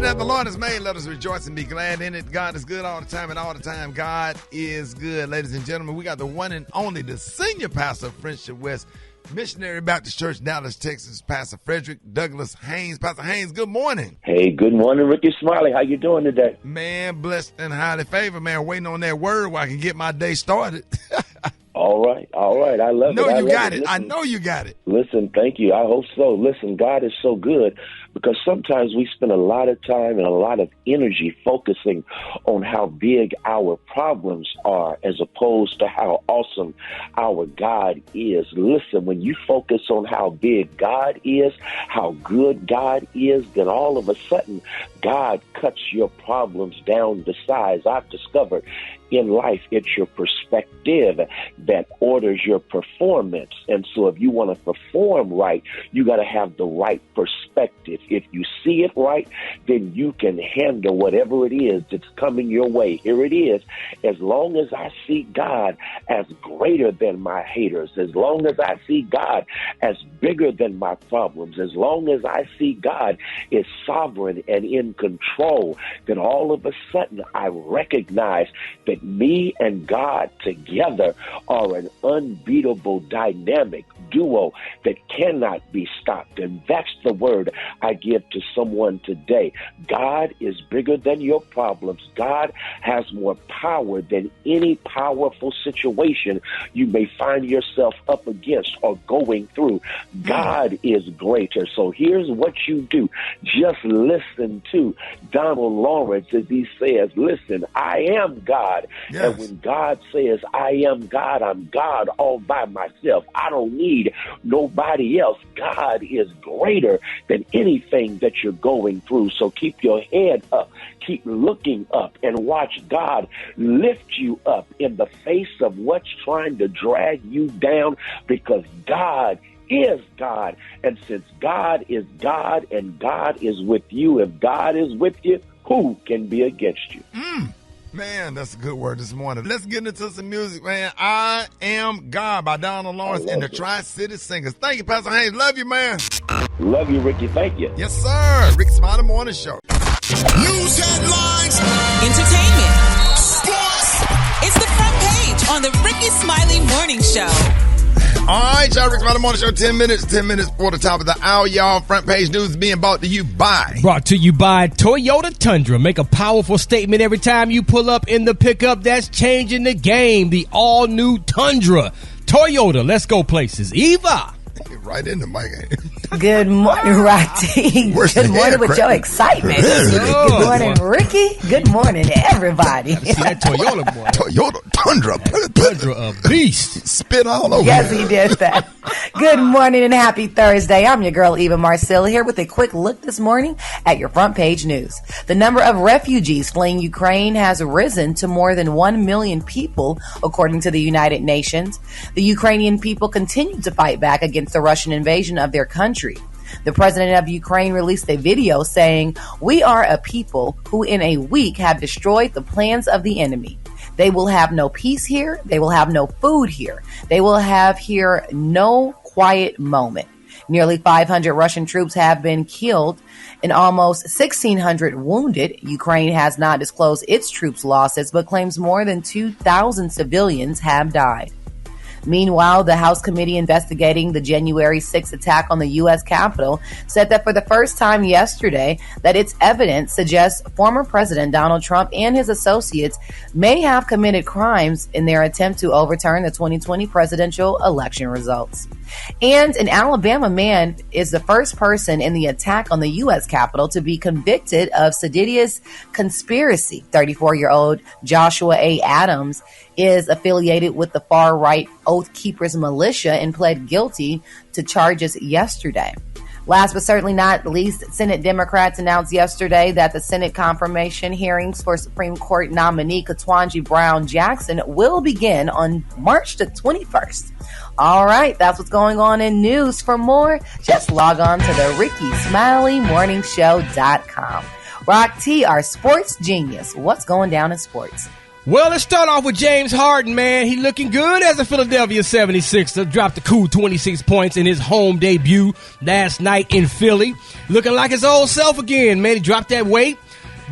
that the Lord has made, let us rejoice and be glad in it. God is good all the time, and all the time God is good. Ladies and gentlemen, we got the one and only, the senior pastor of Friendship West Missionary Baptist Church, Dallas, Texas, Pastor Frederick Douglass Haynes. Pastor Haynes, good morning. Hey, good morning, Rickey Smiley. How you doing today? Man, blessed and highly favored, man. Waiting on that word where I can get my day started. All right. I love it. No, you got it. I know you got it. Listen, thank you. I hope so. Listen, God is so good because sometimes we spend a lot of time and a lot of energy focusing on how big our problems are as opposed to how awesome our God is. Listen, when you focus on how big God is, how good God is, then all of a sudden God cuts your problems down to size. I've discovered in life, it's your perspective that orders your performance. And so if you want to perform right, you got to have the right perspective. If you see it right, then you can handle whatever it is that's coming your way. Here it is. As long as I see God as greater than my haters, as long as I see God as bigger than my problems, as long as I see God is sovereign and in control, then all of a sudden I recognize that me and God together are an unbeatable dynamic duo that cannot be stopped. And that's the word I give to someone today. God is bigger than your problems. God has more power than any powerful situation you may find yourself up against or going through. God is greater. So here's what you do. Just listen to Donald Lawrence as he says, listen, I am God. Yes. And when God says, I am God, I'm God all by myself. I don't need nobody else. God is greater than anything that you're going through. So keep your head up. Keep looking up and watch God lift you up in the face of what's trying to drag you down, because God is God. And since God is God and God is with you, if God is with you, who can be against you? Man, that's a good word this morning. Let's get into some music, man. I Am God by Donald Lawrence and the Tri-City Singers. Thank you, Pastor Haynes. Love you, man. Love you, Ricky. Thank you. Yes, sir. Rickey Smiley Morning Show. News headlines. Entertainment. Sports. It's the front page on the Rickey Smiley Morning Show. All right, y'all, Rickey Smiley Morning Show, 10 minutes for the top of the hour, y'all. Front page news is being brought to you by Toyota Tundra. Make a powerful statement every time you pull up in the pickup that's changing the game. The all-new Tundra. Toyota, let's go places. Eva. Right in the mic. Good morning, Rocky. Good morning with your excitement. Good morning, Ricky. Good morning, everybody. See that Toyota boy. Toyota Tundra. Tundra, a beast. Spit all over. Yes, he did that. Good morning and happy Thursday. I'm your girl, Eva Marcel, here with a quick look this morning at your front page news. The number of refugees fleeing Ukraine has risen to more than 1 million people, according to the United Nations. The Ukrainian people continue to fight back against the Russian invasion of their country. The president of Ukraine released a video saying, "We are a people who in a week have destroyed the plans of the enemy. They will have no peace here. They will have no food here. They will have here no quiet moment." Nearly 500 Russian troops have been killed and almost 1,600 wounded. Ukraine has not disclosed its troops' losses, but claims more than 2,000 civilians have died. Meanwhile, the House committee investigating the January 6th attack on the U.S. Capitol said that for the first time yesterday that its evidence suggests former President Donald Trump and his associates may have committed crimes in their attempt to overturn the 2020 presidential election results. And an Alabama man is the first person in the attack on the U.S. Capitol to be convicted of seditious conspiracy. 34-year-old Joshua A. Adams is affiliated with the far-right Oath Keepers militia and pled guilty to charges yesterday. Last but certainly not least, Senate Democrats announced yesterday that the Senate confirmation hearings for Supreme Court nominee Ketanji Brown Jackson will begin on March the 21st. All right, that's what's going on in news. For more, just log on to the RickeySmileyMorningShow.com. Rock T, our sports genius. What's going down in sports? Well, let's start off with James Harden, man. He looking good as a Philadelphia 76er. Dropped a cool 26 points in his home debut last night in Philly. Looking like his old self again, man. He dropped that weight,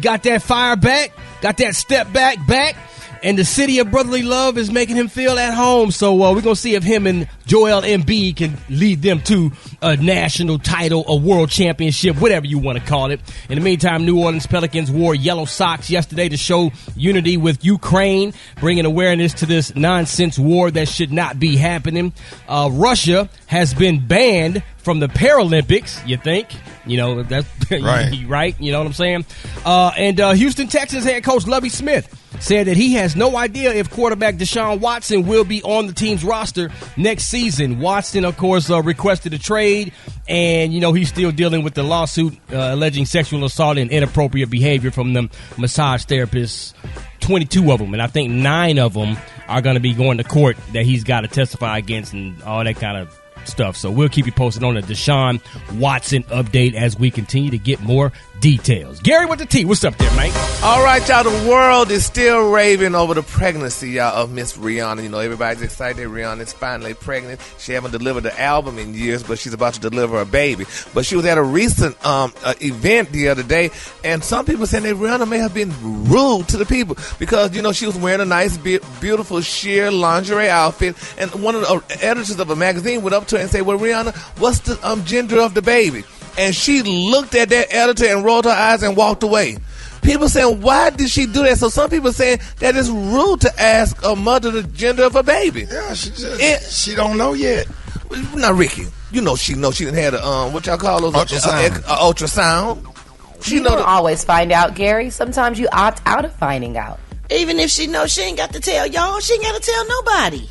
got that fire back, got that step back. And the city of brotherly love is making him feel at home. So we're going to see if him and Joel Embiid can lead them to a national title, a world championship, whatever you want to call it. In the meantime, New Orleans Pelicans wore yellow socks yesterday to show unity with Ukraine, bringing awareness to this nonsense war that should not be happening. Russia has been banned from the Paralympics, you think? You know, that's right. Right? You know what I'm saying? And Houston Texans head coach Lovie Smith said that he has no idea if quarterback Deshaun Watson will be on the team's roster next season. Watson, of course, requested a trade, and, you know, he's still dealing with the lawsuit alleging sexual assault and inappropriate behavior from the massage therapists, 22 of them, and I think 9 of them are going to be going to court that he's got to testify against and all that kind of stuff. So we'll keep you posted on the Deshaun Watson update as we continue to get more details. Gary with the T, what's up there, mate? All right, y'all, the world is still raving over the pregnancy, y'all, of Miss Rihanna. You know, everybody's excited Rihanna's finally pregnant. She haven't delivered the album in years, but she's about to deliver a baby. But she was at a recent event the other day, and some people saying that Rihanna may have been rude to the people because, you know, she was wearing a nice, beautiful sheer lingerie outfit, and one of the editors of a magazine went up to her and said, well, Rihanna, what's the gender of the baby? And she looked at that editor and rolled her eyes and walked away. People saying, why did she do that? So some people saying that it's rude to ask a mother the gender of a baby. Yeah, she don't know yet. Now, Ricky, you know she didn't have a what y'all call those ultrasound. Ultrasound. You don't always find out, Gary. Sometimes you opt out of finding out. Even if she knows, she ain't got to tell y'all. She ain't got to tell nobody.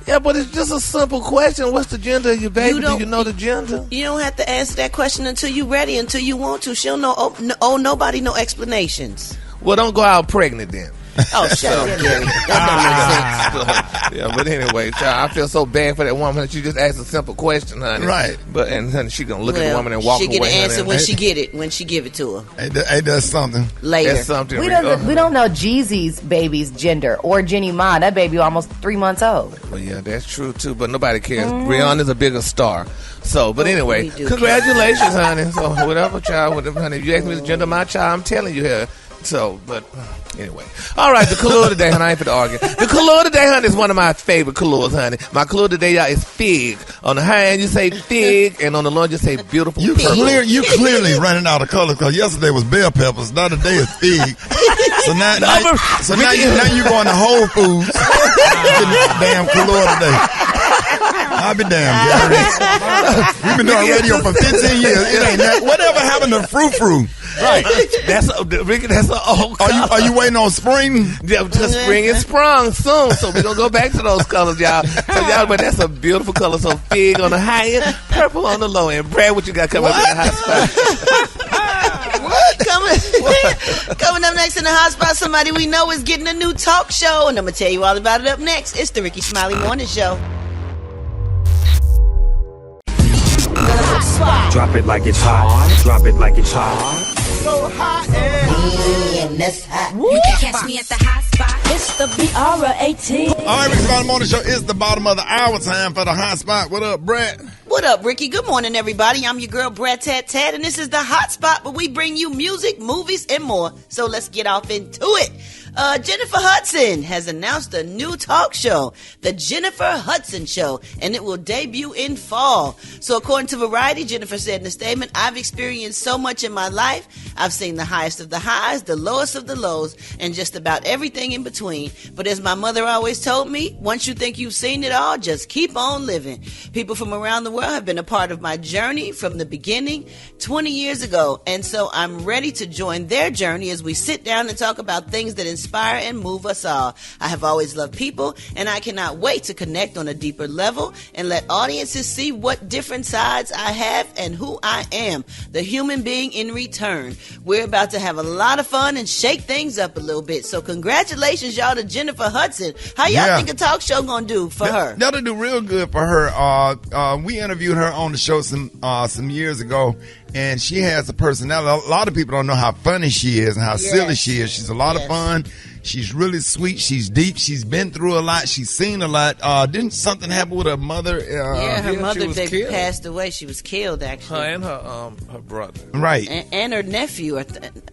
Yeah, but it's just a simple question. What's the gender of your baby? Do you know the gender? You don't have to answer that question until you're ready, until you want to. She'll know. Oh, nobody no explanations. Well, don't go out pregnant then. Oh, shut up, Gary. That don't make sense. Yeah, but anyway, child, I feel so bad for that woman that you just asked a simple question, honey. Right. But and honey, she gonna look at the woman and walk away. She get an answer when she get it, when she give it to her. Hey, that's something. Later. That's something. We don't know Jeezy's baby's gender or Jenny Ma. That baby almost 3 months old. Well, yeah, that's true too. But nobody cares. Rihanna's a bigger star. So, but anyway, congratulations, honey. So, whatever, child, honey. If you ask me the gender of my child, I'm telling you here. So, but anyway. All right, the color today, honey, I ain't for to argue. The color today, honey, is one of my favorite colors, honey. My color today, y'all, is fig. On the high end, you say fig, and on the low end, you say beautiful You clearly running out of colors because yesterday was bell peppers. Now today is fig. So now you going to Whole Foods. Damn color today. I'll be damned, Gary. We've been doing radio for 15 years. It ain't that. Whatever happened to frou-frou? Right. Ricky, that's an old color. Are you waiting on spring? Yeah, spring is sprung soon, so we're going to go back to those colors, y'all. So, y'all, but that's a beautiful color. So, fig on the high end, purple on the low end. Brad, what you got coming up in the hot spot? Coming up next in the hot spot, somebody we know is getting a new talk show, and I'm going to tell you all about it up next. It's the Rickey Smiley Morning Show. Drop it like it's hot. Drop it like it's hot. So hot and that's hot. You can catch me at the hot spot. It's the BR18. All right, Rickey Smiley Morning Show is the bottom of the hour. Time for the hot spot. What up, Brett? What up, Ricky? Good morning, everybody. I'm your girl, Brad Tat, and this is the hot spot where we bring you music, movies, and more. So let's get off into it. Jennifer Hudson has announced a new talk show, The Jennifer Hudson Show, and it will debut in fall. So according to Variety, Jennifer said in a statement, I've experienced so much in my life. I've seen the highest of the highs, the lowest of the lows, and just about everything in between. But as my mother always told me, once you think you've seen it all, just keep on living. People from around the world have been a part of my journey from the beginning 20 years ago. And so I'm ready to join their journey as we sit down and talk about things that inspire and move us all. I have always loved people, and I cannot wait to connect on a deeper level and let audiences see what different sides I have and who I am, the human being in return. We're about to have a lot of fun and shake things up a little bit. So congratulations, y'all, to Jennifer Hudson. How y'all think a talk show gonna do for her? That'll do real good for her. We interviewed her on the show some years ago, and she has a personality. A lot of people don't know how funny she is and how silly she is. She's a lot of fun. She's really sweet. She's deep. She's been through a lot. She's seen a lot. Didn't something happen with her mother? Her mother killed. passed away. She was killed, actually. Her and her brother. Right. And her nephew,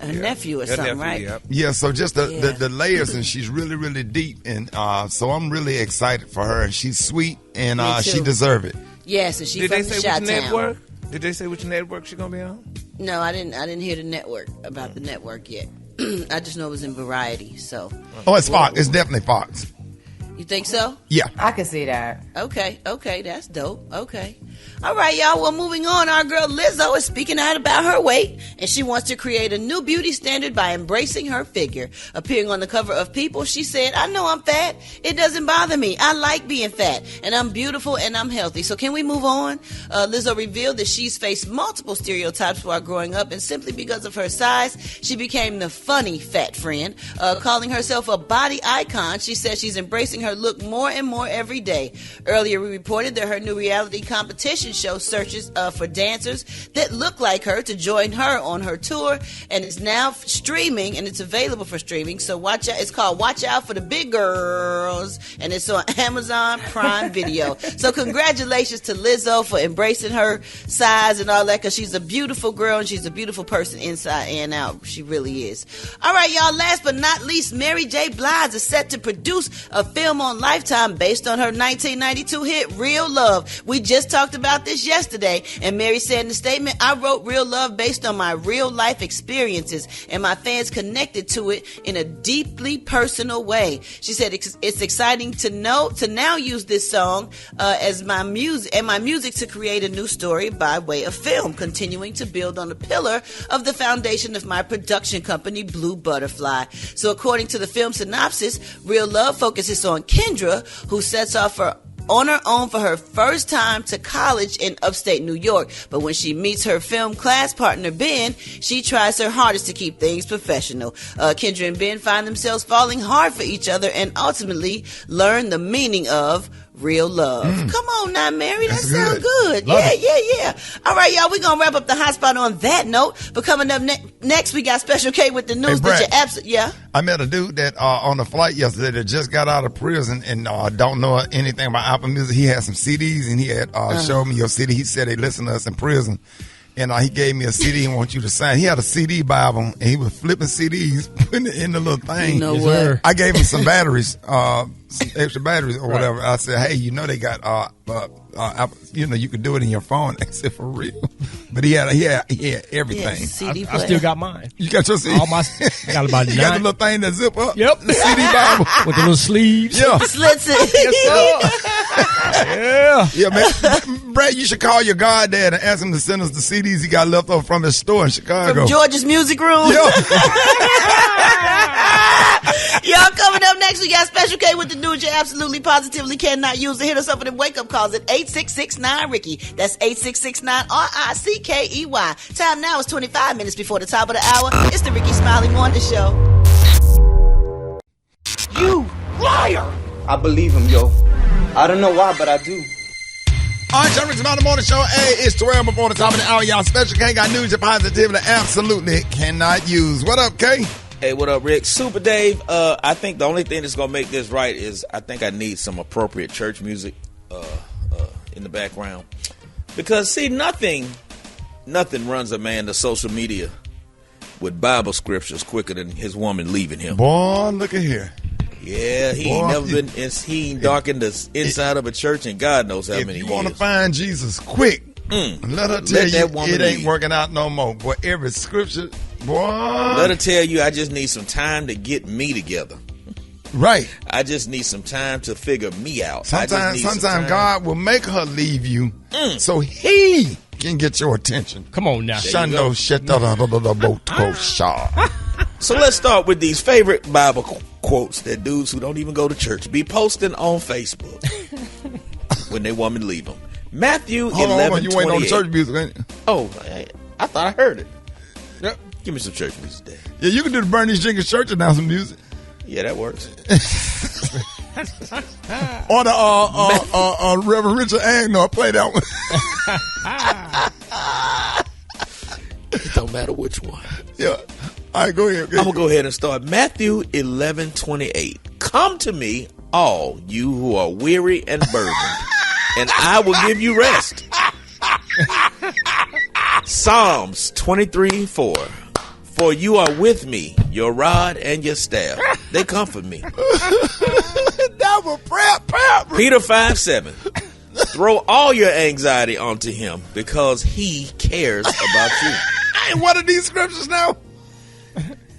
nephew or something, right? Yep. Yeah, so just the layers, and she's really, really deep. And so I'm really excited for her. And she's sweet, and Me too. she deserves it. Yes, and she Did from they the say Chi-Town. which network? Did they say which network she's gonna be on? No, I didn't hear the network about the network yet. I just know it was in Variety. So. Oh, it's Fox. It's definitely Fox. You think so? Yeah. I can see that. Okay, that's dope. Okay. All right, y'all. Well, moving on, our girl Lizzo is speaking out about her weight, and she wants to create a new beauty standard by embracing her figure. Appearing on the cover of People, she said, I know I'm fat. It doesn't bother me. I like being fat, and I'm beautiful, and I'm healthy. So can we move on? Lizzo revealed that she's faced multiple stereotypes while growing up, and simply because of her size, she became the funny fat friend. Calling herself a body icon, she says she's embracing her look more and more every day. Earlier, we reported that her new reality competition show searches for dancers that look like her to join her on her tour, and it's now streaming, and it's available for streaming. So watch out. It's called Watch Out for the Big Girls, and it's on Amazon Prime Video. So congratulations to Lizzo for embracing her size and all that, because she's a beautiful girl and she's a beautiful person inside and out. She really is. All right, y'all. Last but not least, Mary J. Blige is set to produce a film on Lifetime based on her 1992 hit Real Love. We just talked about this yesterday, and Mary said in the statement, I wrote Real Love based on my real life experiences, and my fans connected to it in a deeply personal way. She said it's exciting to now use this song as my music to create a new story by way of film, continuing to build on the pillar of the foundation of my production company, Blue Butterfly. So according to the film synopsis, Real Love focuses on Kendra, who sets off on her own for her first time to college in upstate New York. But when she meets her film class partner, Ben, she tries her hardest to keep things professional. Kendra and Ben find themselves falling hard for each other and ultimately learn the meaning of real love. Come on now, Mary. That sounds good. Yeah. All right, y'all. We're going to wrap up the hot spot on that note. But coming up next, we got Special K with the news. Hey, Brad, yeah. I met a dude that on a flight yesterday that just got out of prison and don't know anything about Apple Music. He had some CDs, and he had showed me your CD. He said they listen to us in prison. And he gave me a CD and want you to sign. He had a CD Bible, and he was flipping CDs, putting it in the little thing. You know what? I gave him some batteries, some extra batteries or whatever. I said, hey, they got, you could do it in your phone. I said, for real. But he had everything. CD I still got mine. You got your CD? I got about 9. You got the little thing that zip up? Yep. The CD Bible. With the little sleeves. Yeah. Slits it. Yeah. Man. Brad, you should call your goddad and ask him to send us the CDs he got left over from his store in Chicago. From George's Music Room. Yeah. Y'all, coming up next, we got Special K with the news you absolutely positively cannot use. To hit us up with them wake-up calls at 8669-RICKY. That's 8669-RICKEY. Time now is 25 minutes before the top of the hour. It's the Rickey Smiley Morning Show. You liar! I believe him, yo. I don't know why, but I do. All right, Rickey Smiley Morning Show. Hey, it's 12 before the top of the hour. Y'all, Special K got news you positively absolutely cannot use. What up, K? Hey, what up, Rick? Super Dave. I think the only thing that's going to make this right is I think I need some appropriate church music in the background. Because, see, nothing runs a man to social media with Bible scriptures quicker than his woman leaving him. Boy, look at here. Yeah, he ain't darkened the inside of a church in God knows how many years. If you want to find Jesus quick, let her tell you it ain't working out no more. Boy, every scripture, boy. Let her tell you I just need some time to get me together. Right. I just need some time to figure me out. Sometimes God will make her leave you so he can get your attention. Come on now. So let's start with these favorite Bible quotes that dudes who don't even go to church be posting on Facebook when they woman leave them. Matthew 11:28. You ain't on church music, ain't you? Oh, I thought I heard it. Yep. Give me some church music, Dad. Yeah, you can do the Bernie Jenkins church announcement music. Yeah, that works. Or the Reverend Richard Agnew, play that one. It don't matter which one. Yeah. All right, go ahead. I'm going to go ahead and start. Matthew 11:28. Come to me, all you who are weary and burdened, and I will give you rest. Psalms 23:4. For you are with me, your rod and your staff. They comfort me. That was prayer. Peter 5:7. Throw all your anxiety onto him because he cares about you. And what are these scriptures now?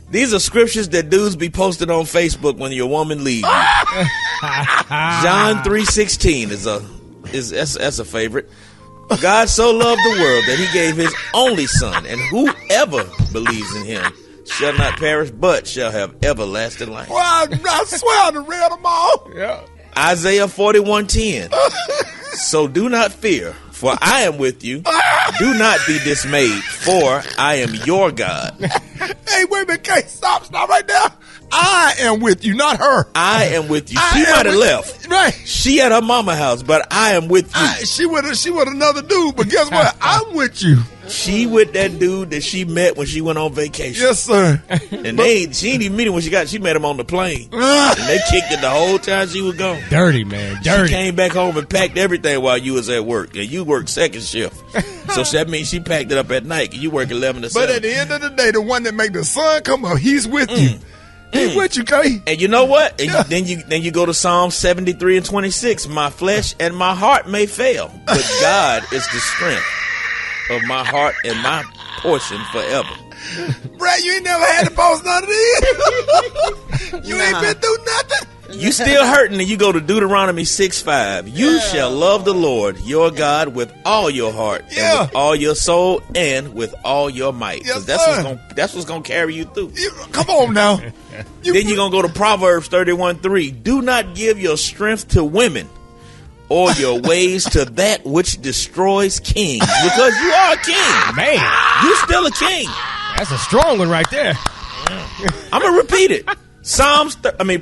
These are scriptures that dudes be posted on Facebook when your woman leaves you. John 3:16 that's a favorite. God so loved the world that he gave his only son, and whoever believes in him shall not perish, but shall have everlasting life. Well, I swear I done read them all. Yeah. Isaiah 41:10. So do not fear, for I am with you. Do not be dismayed, for I am your God. Hey, wait a minute, Kate, stop right there. I am with you, not her. I am with you. She might have left. Right. She at her mama house, but I am with you. She with another dude, but guess what? I'm with you. She with that dude that she met when she went on vacation. Yes, sir. And she didn't even meet him when she met him on the plane. And they kicked it the whole time she was gone. Dirty, man. Dirty. She came back home and packed everything while you was at work. And you worked second shift. So that means she packed it up at night. And you work 11 to 7. But at the end of the day, the one that make the sun come up, he's with you. He's with you, Kay. And you know what? And then you go to Psalm 73:26. My flesh and my heart may fail, but God is the strength of my heart and my portion forever. Brad, you ain't never had to post none of these. You ain't been through nothing. You still hurting, and you go to Deuteronomy 6:5. You shall love the Lord your God with all your heart, and with all your soul, and with all your might. Because that's what's gonna carry you through. Come on now. Then you're gonna go to Proverbs 31:3. Do not give your strength to women, or your ways to that which destroys kings, because you are a king. Man, you still a king. That's a strong one right there. I'm gonna repeat it.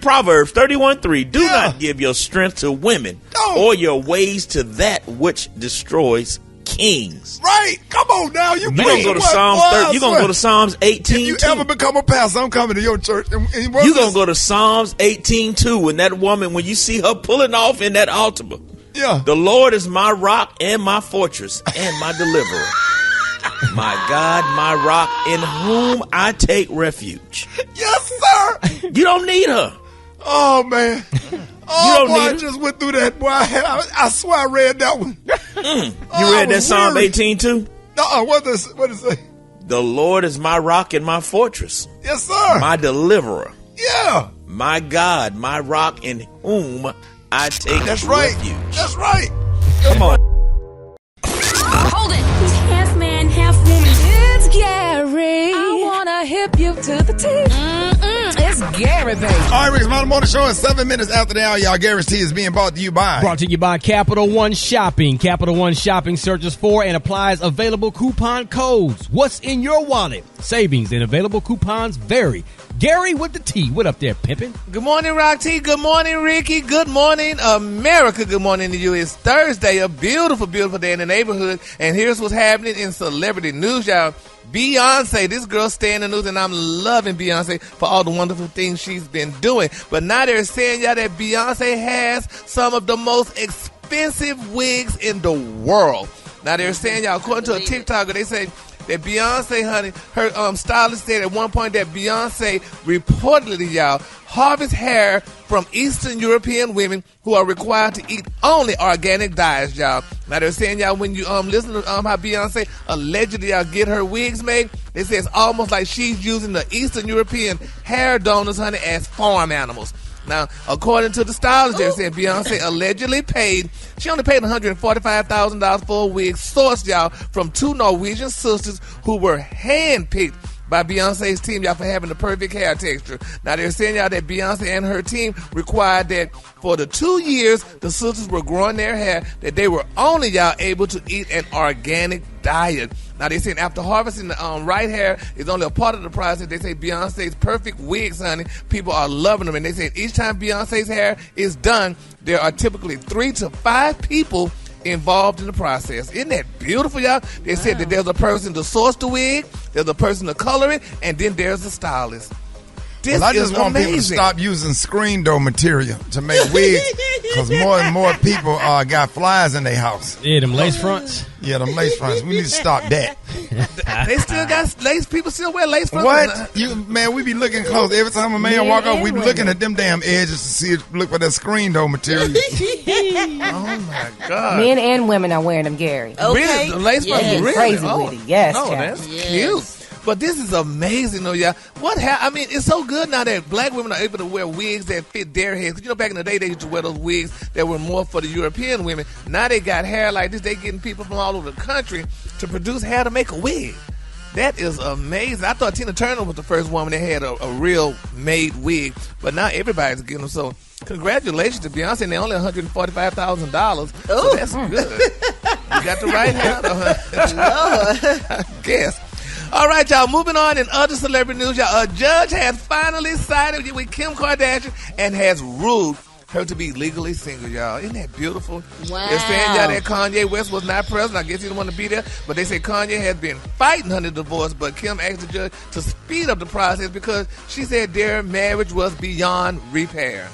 Proverbs 31:3. Do not give your strength to women, or your ways to that which destroys kings. Right? Come on now. You gonna go to Psalms 30. You gonna go to Psalms 18. If you ever become a pastor, I'm coming to your church. You gonna go to Psalms 18:2. When that woman, when you see her pulling off in that altar. Yeah. The Lord is my rock and my fortress and my deliverer. My God, my rock, in whom I take refuge. Yes, sir. You don't need her. Oh, man. Oh, boy, I just went through that. Boy, I swear I read that one. You read that Psalm 18 too? What does it say? The Lord is my rock and my fortress. Yes, sir. My deliverer. Yeah. My God, my rock, in whom I take That's right. refuge. That's right. Come on. Hold it. Half man, half woman. It's Gary. I wanna hip you to the teeth. It's Gary, baby. All right, Rick's Morning Show is 7 minutes after the hour. Y'all, Gary's Tea is being brought to you by Capital One Shopping. Capital One Shopping searches for and applies available coupon codes. What's in your wallet? Savings and available coupons vary. Gary with the T. What up there, pimpin'? Good morning, Rock T. Good morning, Ricky. Good morning, America. Good morning to you. It's Thursday, a beautiful, beautiful day in the neighborhood. And here's what's happening in celebrity news, y'all. Beyonce, this girl stay in the news, and I'm loving Beyonce for all the wonderful things she's been doing. But now they're saying, y'all, that Beyonce has some of the most expensive wigs in the world. Now they're saying, y'all, according to a TikToker, they say that Beyonce, honey, her stylist said at one point that Beyonce reportedly, y'all, harvests hair from Eastern European women who are required to eat only organic diets, y'all. Now they're saying, y'all, when you listen to how Beyonce allegedly y'all get her wigs made, they say it's almost like she's using the Eastern European hair donors, honey, as farm animals. Now, according to the stylist, they're saying Beyonce allegedly she only paid $145,000 for a wig sourced, y'all, from two Norwegian sisters who were handpicked by Beyonce's team, y'all, for having the perfect hair texture. Now, they're saying, y'all, that Beyonce and her team required that for the 2 years the sisters were growing their hair, that they were only, y'all, able to eat an organic diet. Now, they saying after harvesting the right hair is only a part of the process. They say Beyonce's perfect wigs, honey, people are loving them. And they say each time Beyonce's hair is done, there are typically 3 to 5 people involved in the process. Isn't that beautiful, y'all? They said that there's a person to source the wig, there's a person to color it, and then there's a stylist. This I just is want people to amazing. stop using screen door material to make wigs, because more and more people got flies in their house. Yeah, them lace fronts. Yeah, them lace fronts. We need to stop that. They still got lace. People still wear lace fronts. What? Man, we be looking close. Every time a man walk up, we be looking at them damn edges to see look for that screen door material. Oh, my God. Men and women are wearing them, Gary. Okay. Really? The lace fronts, really? Crazy with it. Yes, Oh, child. that's cute. But this is amazing, though, y'all. I mean, it's so good now that black women are able to wear wigs that fit their heads. Because, back in the day, they used to wear those wigs that were more for the European women. Now they got hair like this. They getting people from all over the country to produce hair to make a wig. That is amazing. I thought Tina Turner was the first woman that had a real made wig. But now everybody's getting them. So congratulations to Beyonce. And they're only $145,000. So that's good. You got the right hair, though. I guess. All right, y'all, moving on in other celebrity news, y'all. A judge has finally sided with Kim Kardashian and has ruled her to be legally single, y'all. Isn't that beautiful? Wow. They're saying, y'all, that Kanye West was not present. I guess he didn't want to be there. But they say Kanye has been fighting under divorce, but Kim asked the judge to speed up the process because she said their marriage was beyond repair.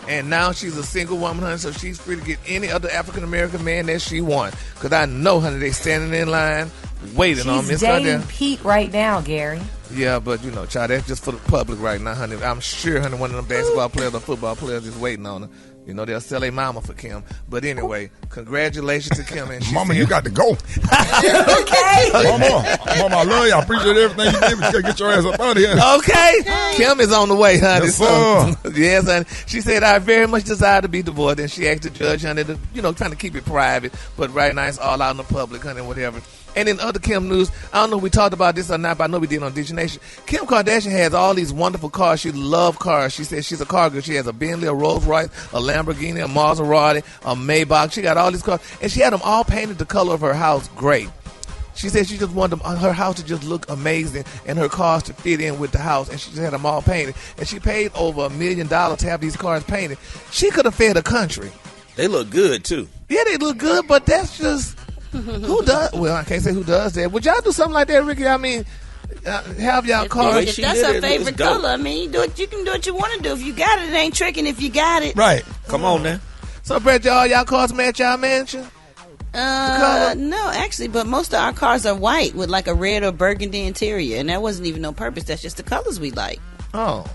And now she's a single woman, honey, so she's free to get any other African-American man that she wants. Because I know, honey, they standing in line waiting on Miss Kardashian. She's dating Pete right now, Gary. Yeah, but, child, that's just for the public right now, honey. I'm sure, honey, one of them basketball players or football players is waiting on her. They'll sell a mama for Kim. But anyway, congratulations to Kim. And Mama, you got to go. Okay. Mama, I love you. I appreciate everything you did, but you got to get your ass up out of here. Okay. Kim is on the way, honey. Yes, sir. Yes, honey. She said, I very much desire to be divorced. And she asked the judge, honey, to, trying to keep it private. But right now, it's all out in the public, honey, whatever. And in other Kim news, I don't know if we talked about this or not, but I know we did on Digital Nation. Kim Kardashian has all these wonderful cars. She loves cars. She says she's a car girl. She has a Bentley, a Rolls Royce, a Lamborghini, a Maserati, a Maybach. She got all these cars. And she had them all painted the color of her house gray. She said she just wanted her house to just look amazing and her cars to fit in with the house. And she just had them all painted. And she paid over $1 million to have these cars painted. She could have fed a country. They look good, too. Yeah, they look good, but that's just... Who does? Well, I can't say who does that. Would y'all do something like that, Ricky? I mean, have y'all cars? If that's her favorite color, I mean, you can do what you want to do. If you got it, it ain't tricking if you got it. Right. Come on now. So, Brett, y'all cars match y'all mansion? No, actually, but most of our cars are white with like a red or burgundy interior, and that wasn't even no purpose. That's just the colors we like. Oh.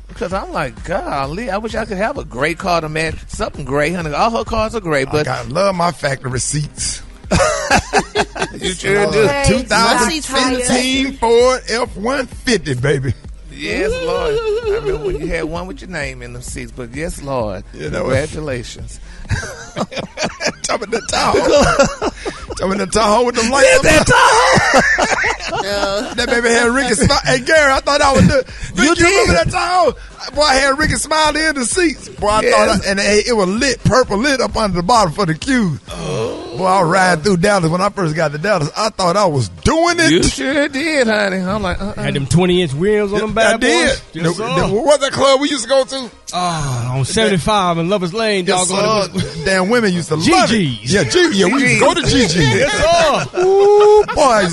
Because I'm like, golly, I wish I could have a gray car to match something gray, honey. All her cars are gray, but I love my factory seats. You sure do. 2015 Ford F-150, baby. Yes, Lord. I remember when you had one with your name in the seats, but yes, Lord. Congratulations. Top of the Tahoe. Top of the Tahoe with the lights. Yes, that Tahoe. That baby had Rickey Smiley. Hey, Gary, I thought I would do. You remember that Tahoe? Boy, I had Rickey Smiley in the seats. Boy, I thought, and it was lit, purple lit up under the bottom for the queue. Boy, I was riding through Dallas. When I first got to Dallas, I thought I was doing it. You sure did, honey. I'm like, Had them 20-inch wheels on them bad boys. I did. What's that club we used to go to? On 75 in Lovers Lane, doggone it. Damn women used to love it. GG's. Yeah, we used to go to GG's. Yes, sir. Ooh, boy, I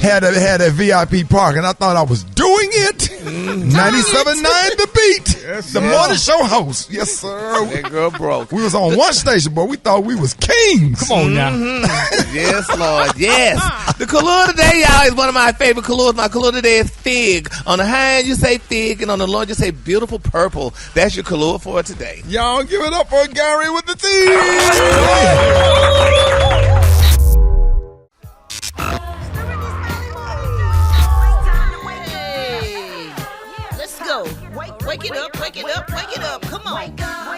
had that VIP park, and I thought I was doing it. 97.9 The Beat. Yes, The sir. morning show host. Yes, sir. that girl broke. We was on one station, but we thought we was kings. Come on now. Yes, Lord. Yes. The color today, y'all, is one of my favorite colors. My color today is fig. On the high end, you say fig, and on the low end, you say beautiful purple. That's your color for today. Y'all give it up for Gary with the theme. Hey, let's go. Wake it up, wake it up, wake it up. Come on. Wake up.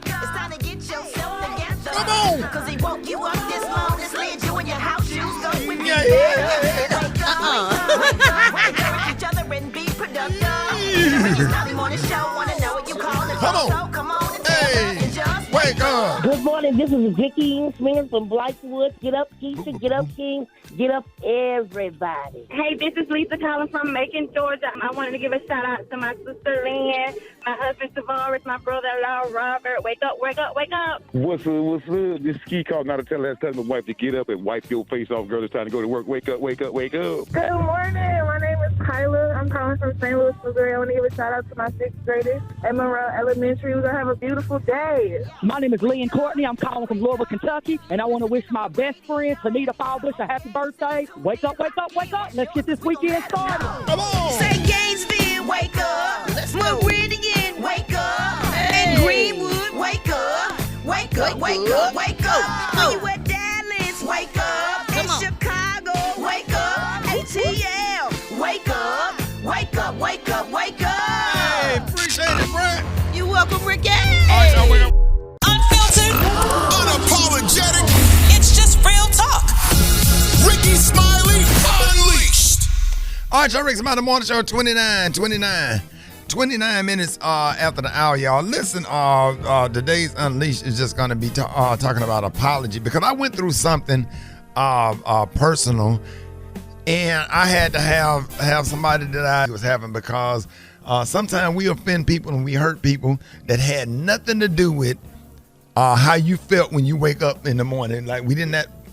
It's time to get yourself together. Come on. Cause he woke you up this long, this led you in your house shoes. Go with me. Encourage each other and be productive. Morning show, wanna know what you call it. Come on. So come on and Hey, just wake up. Good morning, this is Vicky Smith from Blythewood. Get up, Keisha. Get up, King. Get up, everybody. Hey, this is Lisa calling from Macon, Georgia. I wanted to give a shout out to my sister Lynn, my husband Tavares, my brother-in-law Robert. Wake up, wake up, wake up. What's up? This Ski calling out to tell my wife to get up and wipe your face off, girl. It's time to go to work. Wake up, wake up, wake up. Good morning. My name is Kyla. I'm calling from St. Louis, Missouri. I want to give a shout out to my sixth graders at Monroe Elementary. We're going to have a beautiful day. My name is Lynn Courtney. I'm calling from Louisville, Kentucky, and I want to wish my best friend, Sunita Fowbush, a happy birthday. Wake up, wake up, wake up. Let's get this weekend started. Come on. Say Gainesville, wake up. Let's go. Meridian, wake up. Hey. And Greenwood, wake up. Wake up, wake up, wake up. When you at Dallas, wake up. In Chicago, wake up. ATL, wake up. Wake up, wake up, wake up. Hey, appreciate it, Brent. You're welcome, Ricky. All right, y'all, wake up. Unfiltered, unapologetic. It's just real talk. Rickey Smiley Unleashed. All right, y'all, Rickey Smiley Morning Show, 29 minutes after the hour, y'all. Listen, today's Unleashed is just going to be talking about apology, because I went through something personal, and I had to have somebody that I was having, because sometimes we offend people and we hurt people that had nothing to do with how you felt when you wake up in the morning. Like,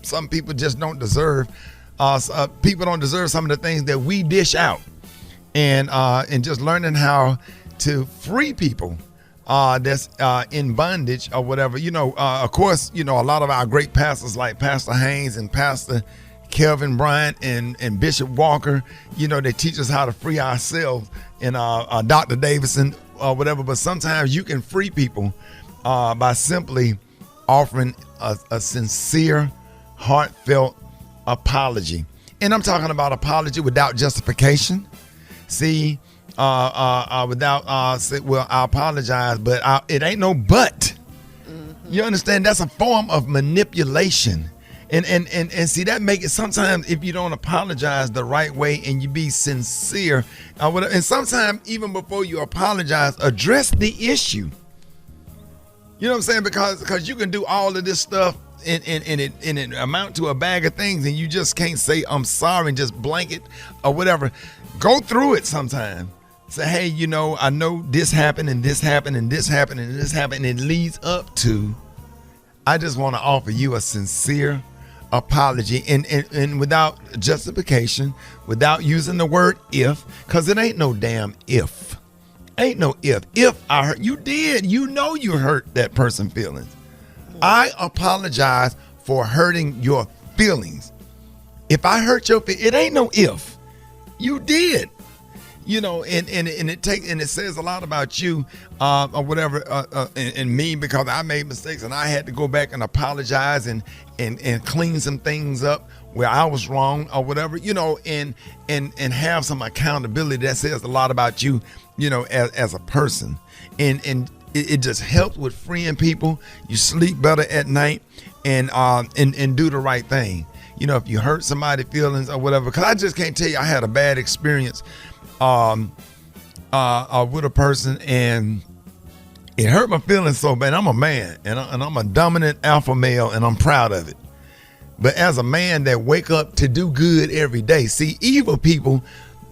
some people just don't deserve, people don't deserve some of the things that we dish out. And just learning how to free people that's in bondage or whatever. Of course, a lot of our great pastors like Pastor Haynes and Pastor Kelvin Bryant and Bishop Walker, they teach us how to free ourselves, and Dr. Davison or whatever. But sometimes you can free people by simply offering a sincere, heartfelt apology. And I'm talking about apology without justification. See, without say, well, I apologize, but it ain't no but. Mm-hmm. You understand? That's a form of manipulation. And see, that make it sometimes, if you don't apologize the right way and you be sincere, and sometimes even before you apologize, address the issue. You know what I'm saying? Because you can do all of this stuff and it amount to a bag of things, and you just can't say I'm sorry and just blanket or whatever. Go through it sometime. Say, hey, I know this happened and this happened and this happened and this happened, and it leads up to, I just want to offer you a sincere apology, and without justification, without using the word if, because it ain't no damn if. Ain't no if. If I hurt, you did. You hurt that person's feelings. I apologize for hurting your feelings. If I hurt your feelings, it ain't no if. You did. And it says a lot about you or whatever and me, because I made mistakes and I had to go back and apologize and clean some things up where I was wrong or whatever, and have some accountability. That says a lot about you, as a person. And it just helps with freeing people. You sleep better at night and do the right thing. If you hurt somebody's feelings or whatever, because I just can't tell you, I had a bad experience with a person, and it hurt my feelings so bad. I'm a man, and I'm a dominant alpha male, and I'm proud of it. But as a man that wake up to do good every day, see, evil people,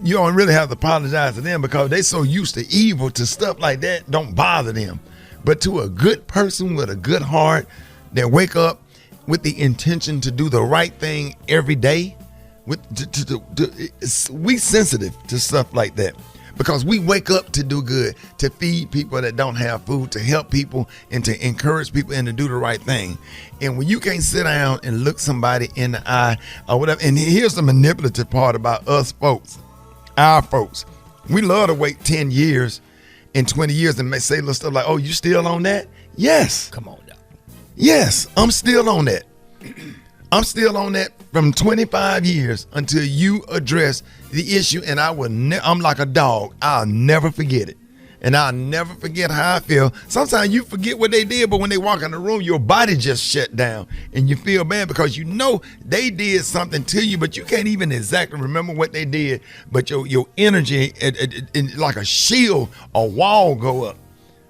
you don't really have to apologize to them, because they so used to evil, to stuff like that don't bother them. But to a good person with a good heart that wake up with the intention to do the right thing every day, we sensitive to stuff like that, because we wake up to do good, to feed people that don't have food, to help people and to encourage people and to do the right thing. And when you can't sit down and look somebody in the eye or whatever, and here's the manipulative part about us folks, our folks, we love to wait 10 years and 20 years and say little stuff like, oh, you still on that? Yes. Come on now. Yes, I'm still on that. I'm still on that from 25 years until you address the issue, and I'm like a dog. I'll never forget it. And I'll never forget how I feel. Sometimes you forget what they did, but when they walk in the room, your body just shut down and you feel bad because they did something to you, but you can't even exactly remember what they did. But your energy, like a shield, a wall go up.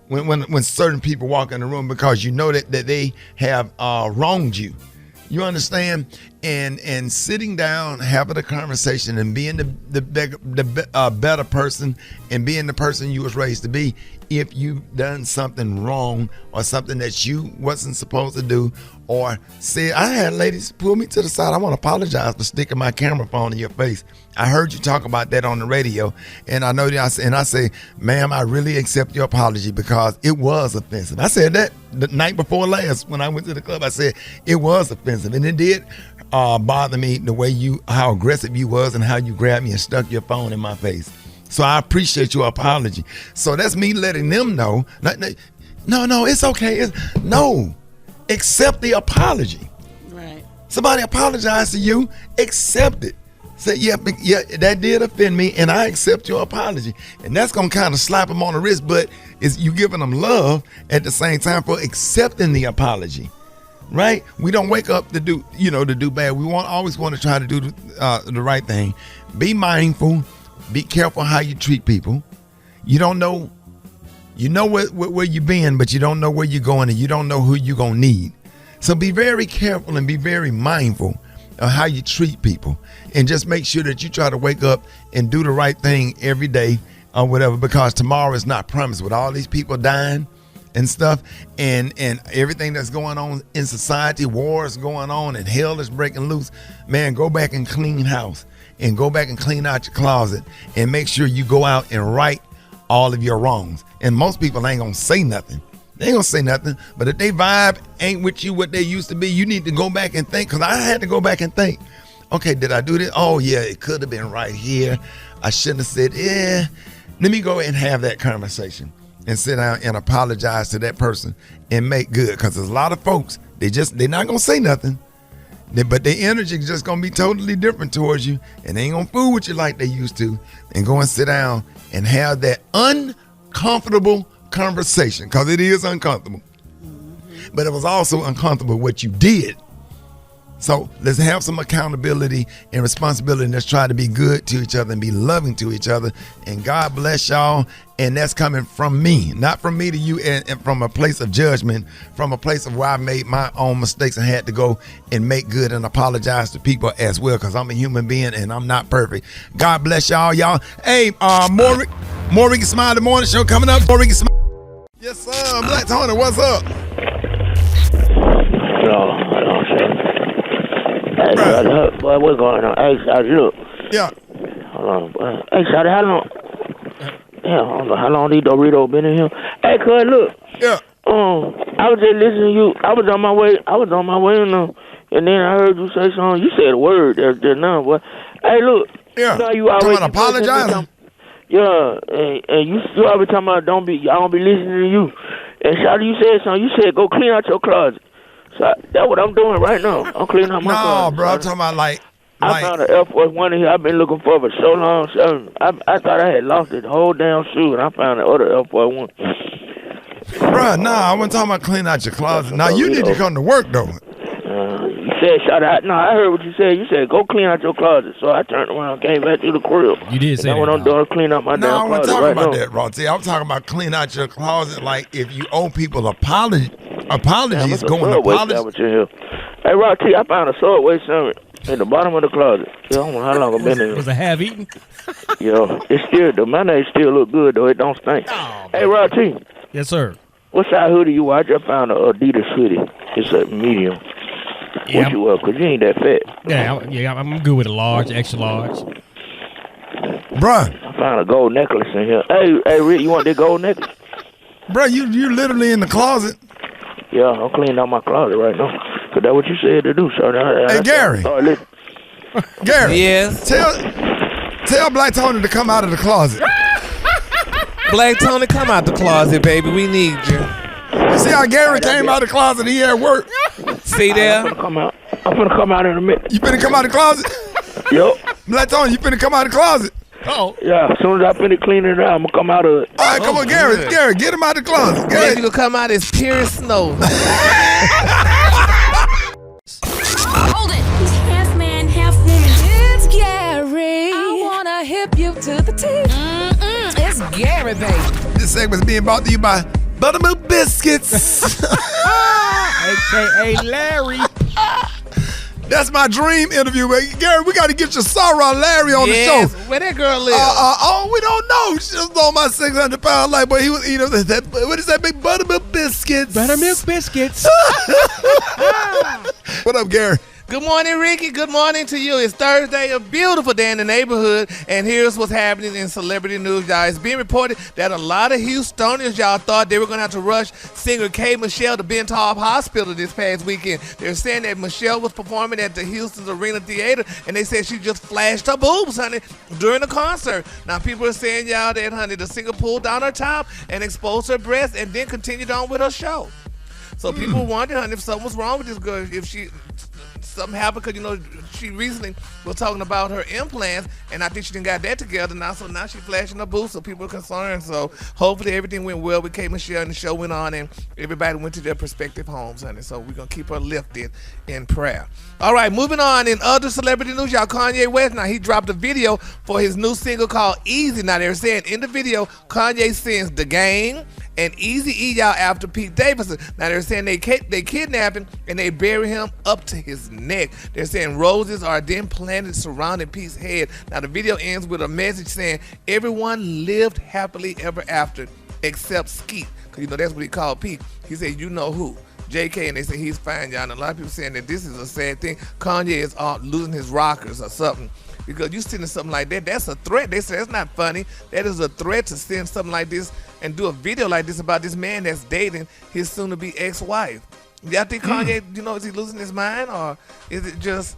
when certain people walk in the room because you know that they have wronged you. You understand? And sitting down, having a conversation, and being the better person, and being the person you was raised to be. If you've done something wrong or something that you wasn't supposed to do, or said, I had ladies pull me to the side. I want to apologize for sticking my camera phone in your face. I heard you talk about that on the radio, and I know that. I say, ma'am, I really accept your apology because it was offensive. I said that the night before last when I went to the club. I said it was offensive, and it did bother me the way how aggressive you was and how you grabbed me and stuck your phone in my face. So I appreciate your apology. So that's me letting them know. No, it's okay. No, accept the apology. Right. Somebody apologized to you, accept it. Say, yeah, that did offend me, and I accept your apology. And that's going to kind of slap them on the wrist, but it's you giving them love at the same time for accepting the apology. Right? We don't wake up to do bad. We always want to try to do the right thing. Be mindful. Be careful how you treat people. You don't know, where you've been, but you don't know where you're going, and you don't know who you're going to need. So be very careful and be very mindful of how you treat people, and just make sure that you try to wake up and do the right thing every day or whatever, because tomorrow is not promised. With all these people dying and stuff, and everything that's going on in society, wars going on, and hell is breaking loose, man, go back and clean house. And go back and clean out your closet and make sure you go out and right all of your wrongs. And most people ain't gonna say nothing. They ain't gonna say nothing. But if they vibe ain't with you what they used to be, you need to go back and think. Because I had to go back and think. Okay, did I do this? Oh yeah, it could have been right here. I shouldn't have said, yeah. Let me go and have that conversation and sit down and apologize to that person and make good. Because there's a lot of folks, they're not gonna say nothing. But their energy is just going to be totally different towards you, and they ain't going to fool with you like they used to, and go and sit down and have that uncomfortable conversation, because it is uncomfortable. Mm-hmm. But it was also uncomfortable what you did. So let's have some accountability and responsibility, and let's try to be good to each other and be loving to each other. And God bless y'all. And that's coming from me, not from me to you, and from a place of judgment, from a place of where I made my own mistakes and had to go and make good and apologize to people as well, because I'm a human being and I'm not perfect. God bless y'all. Hey, more Rickey Smiley Morning Show coming up. More Rickey Smiley. Yes, sir. Black Tony, what's up? Boy, what's going on? Hey, Shotty, look. Yeah. Hold on, boy. Hey, Shotty, how long? Yeah, I don't know how long these Doritos been in here. Hey, cuz, look. Yeah. I was just listening to you. I was on my way, and then I heard you say something. You said a word just now, boy. Hey, look. Yeah. You always apologizing. Yeah, and you always talking about I don't be listening to you. And Shotty, you said something. You said go clean out your closet. So that's what I'm doing right now. I'm cleaning out my closet. No, bro, I'm talking about I found an Air Force One in here I've been looking for so long. So I thought I had lost it, the whole damn shoe, and I found the other Air Force One. Bro, I wasn't talking about cleaning out your closet. Now, you need to come to work, though. You said, shut out. No, I heard what you said. You said, go clean out your closet. So I turned around, came back to the crib. You did say that. What I'm doing, clean out my damn closet. No, I wasn't talking about that, Rontie. I'm talking about clean out your closet like if you owe people apologies, going apologies. Hey, Rontie, I found a Subway sandwich in the bottom of the closet. I don't know how long I've been in. Was it half-eaten? Yo, it's still, the mayonnaise still look good, though. It don't stink. Oh, hey, Rontie. Yes, sir. What size hoodie you wear? I just found a Adidas hoodie. It's a medium. Yeah, what you wear? Because you ain't that fat. Yeah, I'm good with a large, extra large. Bruh. I found a gold necklace in here. Hey, Rick, you want that gold necklace? Bruh, you literally in the closet. Yeah, I'm cleaning out my closet right now. Because that's what you said to do. So hey, Gary. Listen. Gary. Yes? Tell Black Tony to come out of the closet. Black Tony, come out the closet, baby. We need you. You see how Gary came out of the closet? He had work. See there? I'm finna come out in a minute. You finna come out of the closet? Yup. Black Tony, you finna come out of the closet? Oh. Yeah, as soon as I finish cleaning it out, I'm gonna come out of it. All right, come on, Gary. Good. Gary, get him out of the closet. Gary, you gonna come out as pure snow. Hold it. Half man, half woman. It's Gary. I wanna hip you to the teeth. It's Gary, baby. This segment is being brought to you by Buttermilk Biscuits. A.K.A. Larry. That's my dream interview. Gary, we got to get your Sarah Larry on the show. Where that girl live? We don't know. She was on my 600-pound life, but he was eating what is that big Buttermilk Biscuits? Buttermilk Biscuits. What up, Gary? Good morning, Ricky. Good morning to you. It's Thursday, a beautiful day in the neighborhood, and here's what's happening in celebrity news, y'all. It's being reported that a lot of Houstonians, y'all, thought they were going to have to rush singer K. Michelle to Ben Taub Hospital this past weekend. They're saying that Michelle was performing at the Houston's Arena Theater, and they said she just flashed her boobs, honey, during the concert. Now, people are saying, y'all, that, honey, the singer pulled down her top and exposed her breasts and then continued on with her show. So people wonder, honey, if something was wrong with this girl, if something happened, because, she recently was talking about her implants, and I think she didn't got that together now, so now she's flashing her boobs, so people are concerned. So hopefully everything went well with K. Michelle, and the show went on, and everybody went to their respective homes, honey. So we're going to keep her lifted in prayer. All right, moving on. In other celebrity news, y'all, Kanye West, now he dropped a video for his new single called Easy. Now they're saying in the video, Kanye sings The Game and Eazy-E, y'all, after Pete Davidson. Now they're saying they kidnap him and they bury him up to his neck. They're saying roses are then planted surrounding Pete's head. Now the video ends with a message saying everyone lived happily ever after except Skeet, because that's what he called Pete. He said, you know who? JK, and they say he's fine, y'all. And a lot of people saying that this is a sad thing. Kanye is losing his rockers or something. Because you sending something like that, that's a threat. They say that's not funny. That is a threat to send something like this and do a video like this about this man that's dating his soon-to-be ex-wife. Y'all think Kanye, is he losing his mind, or is it just...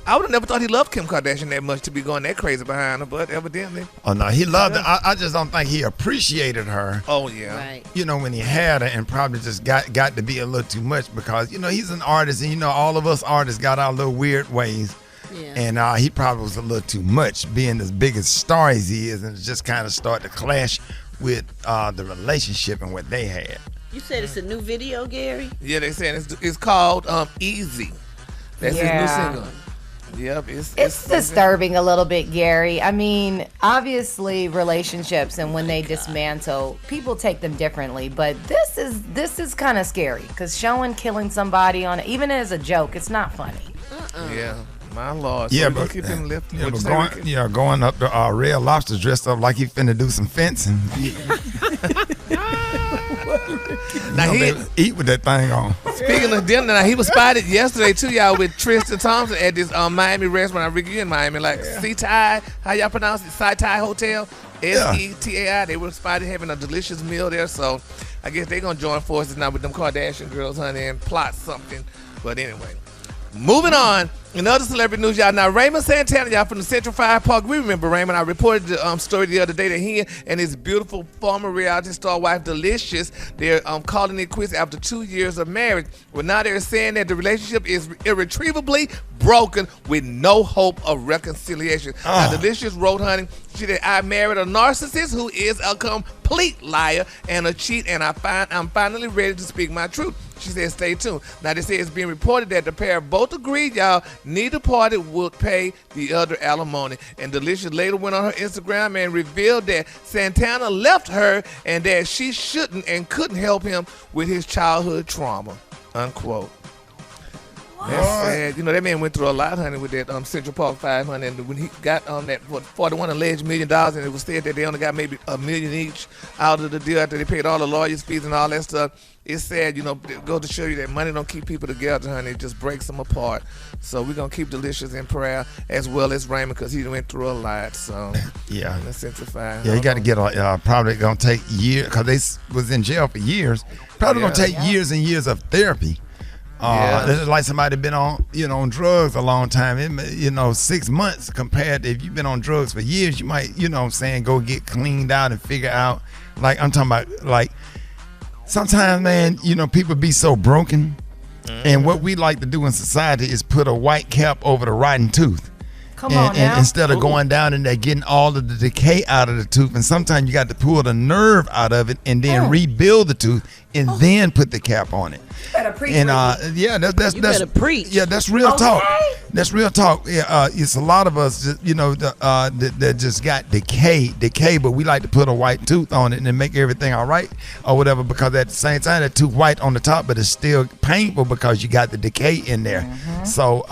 I would have never thought he loved Kim Kardashian that much to be going that crazy behind her, but evidently. Oh, no, he loved her. I just don't think he appreciated her. Oh, yeah. Right. When he had her, and probably just got to be a little too much because, he's an artist, and, all of us artists got our little weird ways. Yeah. And he probably was a little too much, being as big as star as he is, and just kind of start to clash with the relationship and what they had. You said it's a new video, Gary? Yeah, they're saying it's called Easy. That's his new single. Yep, it's disturbing a little bit, Gary. I mean, obviously relationships and when they dismantle, people take them differently. But this is kind of scary because killing somebody on it, even as a joke, it's not funny. Yeah. My Lord. So but keep him lifted. Going up to Red Lobster dressed up like he finna do some fencing. Now he eat with that thing on. Speaking of dinner, now he was spotted yesterday too, y'all, with Tristan Thompson at this Miami restaurant. Ricky, you in Miami, Setai, how y'all pronounce it? Setai Hotel, Setai. They were spotted having a delicious meal there, so I guess they're gonna join forces now with them Kardashian girls, honey, and plot something. But anyway, moving on. In other celebrity news, y'all, now Raymond Santana, y'all, from the Central Fire Park. We remember Raymond. I reported the story the other day that he and his beautiful former reality star wife, Delicious, they're calling it quits after 2 years of marriage. Well, now they're saying that the relationship is irretrievably broken with no hope of reconciliation. Now, Delicious wrote, honey, she said, I married a narcissist who is a complete liar and a cheat, and I'm finally ready to speak my truth. She said, stay tuned. Now, they say it's being reported that the pair both agreed, y'all, neither party would pay the other alimony. And Delicious later went on her Instagram and revealed that Santana left her and that she shouldn't and couldn't help him with his childhood trauma, unquote. That's sad. That man went through a lot, honey, with that Central Park 500. And when he got on that $41 alleged $1 million, and it was said that they only got maybe $1 million each out of the deal after they paid all the lawyers' fees and all that stuff. It's sad, it goes to show you that money don't keep people together, honey. It just breaks them apart. So we're going to keep Delicious in prayer as well as Raymond because he went through a lot. So, yeah. Let's simplify. Yeah, you got to get probably going to take years because they was in jail for years. Probably going to take years and years of therapy. It's like somebody been on, on drugs a long time. 6 months compared to if you've been on drugs for years, you might, go get cleaned out and figure out. Like I'm talking about, like sometimes, man, people be so broken, and what we like to do in society is put a white cap over the rotten tooth. Come on now. Instead of going down in there getting all of the decay out of the tooth, and sometimes you got to pull the nerve out of it and then rebuild the tooth and then put the cap on it. You better preach. And that's better preach. Yeah, that's real talk. That's real talk. Yeah, it's a lot of us, that just got decay, but we like to put a white tooth on it and then make everything all right or whatever. Because at the same time, that tooth white on the top, but it's still painful because you got the decay in there. Mm-hmm. So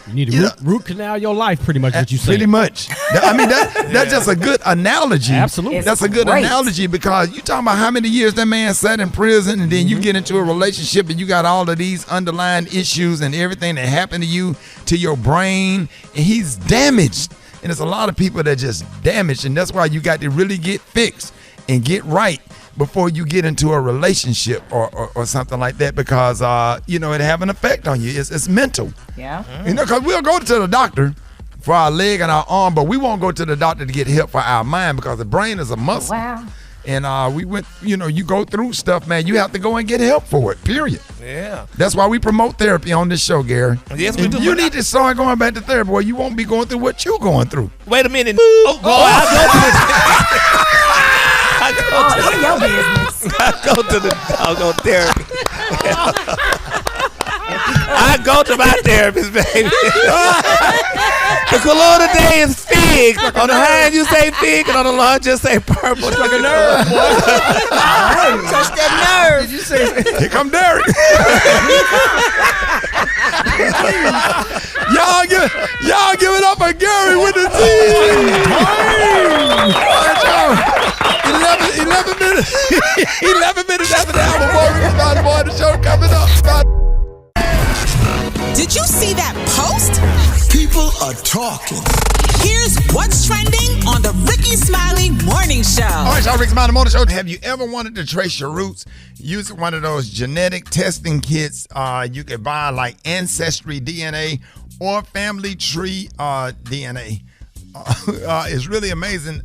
you need to root canal your life, pretty much. What you say? Pretty much. I mean, that's just a good analogy. Absolutely, that's a good analogy because you talking about how many years that man sat in prison, and then you get into a relationship and you got all of these underlying issues and everything that happened to you, to your brain, and he's damaged. And there's a lot of people that just damaged, and that's why you got to really get fixed and get right before you get into a relationship or something like that, because it have an effect on you. It's mental. Yeah. Because we'll go to the doctor for our leg and our arm, but we won't go to the doctor to get help for our mind, because the brain is a muscle. Wow. And we went, you go through stuff, man. You have to go and get help for it, period. Yeah. That's why we promote therapy on this show, Gary. Yes, we do. You need to start going back to therapy, or you won't be going through what you're going through. Wait a minute. I go to the doggone therapy. I go to my therapist, baby. The color today is fig. On the hand you say fig, and on the lunch just say purple. It's like a nerve, boy. Touch that nerve. Did you say? Here come Derek. y'all give it up for Gary with the team. 11 minutes after the album, boy, the show coming up. Did you see that post? People are talking. Here's what's trending on the Rickey Smiley Morning Show. All right, y'all, Rickey Smiley Morning Show. Have you ever wanted to trace your roots using one of those genetic testing kits you could buy, like Ancestry DNA or Family Tree DNA? It's really amazing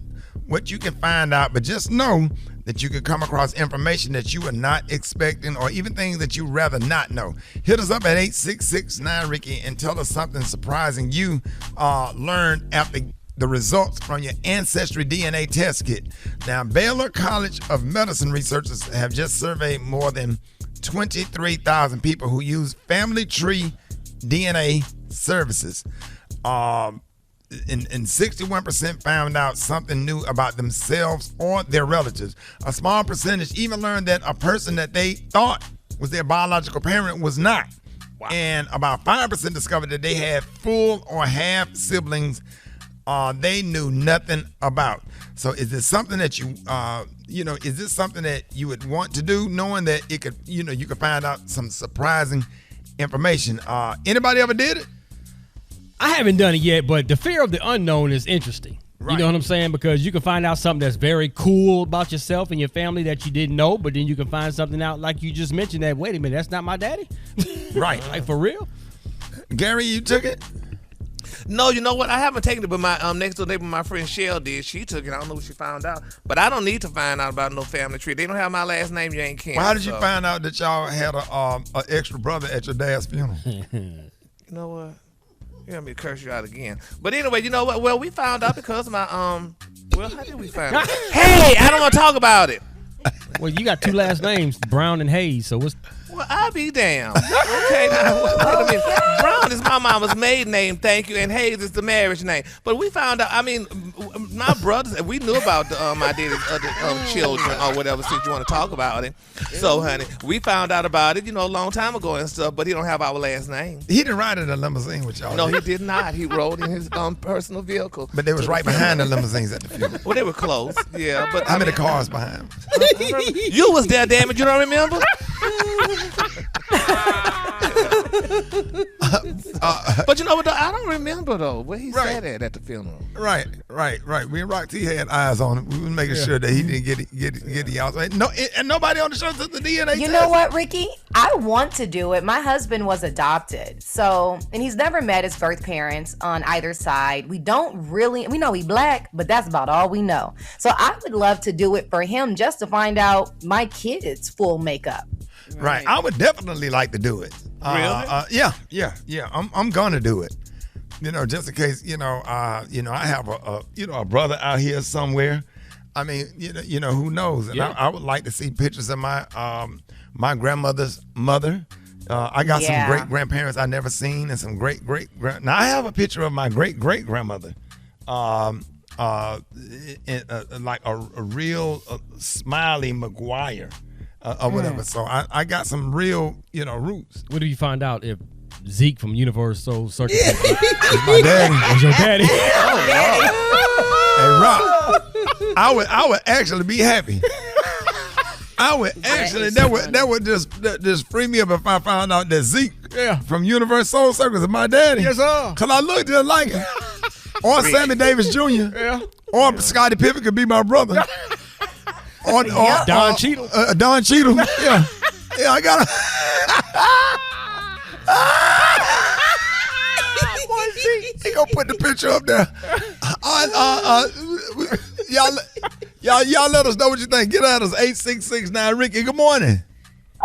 what you can find out, but just know that you can come across information that you are not expecting, or even things that you rather not know. Hit us up at 866-9-RICKY and tell us something surprising you learned after the results from your Ancestry DNA test kit. Now, Baylor College of Medicine researchers have just surveyed more than 23,000 people who use Family Tree DNA services. And 61% found out something new about themselves or their relatives. A small percentage even learned that a person that they thought was their biological parent was not. Wow. And about 5% discovered that they had full or half siblings they knew nothing about. So is this something that you would want to do, knowing that it could, you could find out some surprising information? Anybody ever did it? I haven't done it yet, but the fear of the unknown is interesting. Right. You know what I'm saying? Because you can find out something that's very cool about yourself and your family that you didn't know, but then you can find something out, like you just mentioned, that, wait a minute, that's not my daddy? Right. Like, for real? Gary, you took it? No, you know what? I haven't taken it, but my next door neighbor, my friend Shell, did. She took it. I don't know what she found out. But I don't need to find out about no family tree. They don't have my last name. You ain't kin. Well, how did you find out that y'all had a extra brother at your dad's funeral? You know what? You want me to curse you out again. But anyway, you know what? Well, we found out because my, how did we find out? Hey, I don't want to talk about it. Well, you got two last names, Brown and Hayes, so what's... Well, I'll be damned. Okay, now, wait a minute. Brown is my mama's maiden name, thank you, and Hayes is the marriage name. But we found out, my brothers, we knew about my daddy's other children or whatever, since you want to talk about it. So, honey, we found out about it, a long time ago and stuff, but he don't have our last name. He didn't ride in a limousine with y'all. No, he did not. He rode in his personal vehicle. But they was right behind the limousines at the funeral. Well, they were close, yeah. But how many cars behind? You was there, damn it. You don't remember? But you know what? I don't remember though where he sat at the funeral. Right. Me and Rock T had eyes on him. We were making sure that he didn't get the outside. No, and nobody on the show took the DNA. You know what, Ricky? I want to do it. My husband was adopted, and he's never met his birth parents on either side. We know he black, but that's about all we know. So I would love to do it for him, just to find out my kids' full makeup. Right. I would definitely like to do it. Really? Yeah. I'm gonna do it. just in case, I have a brother out here somewhere. I mean, who knows? And I would like to see pictures of my my grandmother's mother. I got some great grandparents I never seen, and some great Now I have a picture of my great grandmother, like a real Smiley McGuire or whatever. So I got some real roots. What do you find out if Zeke from Universal Circus is my daddy? Was your daddy? Hey, Rock, I would actually be happy. I would actually that would just free me up if I found out that Zeke from Universal Soul Circus is my daddy. Yes, sir. Cause I look just like him. Or Sammy Davis Jr. Yeah. Or Scottie Pippen could be my brother. Or Don Cheadle. Don Cheadle. Yeah. Yeah, I got He gonna put the picture up there. Y'all let us know what you think. Get at us 8669 Ricky. Good morning.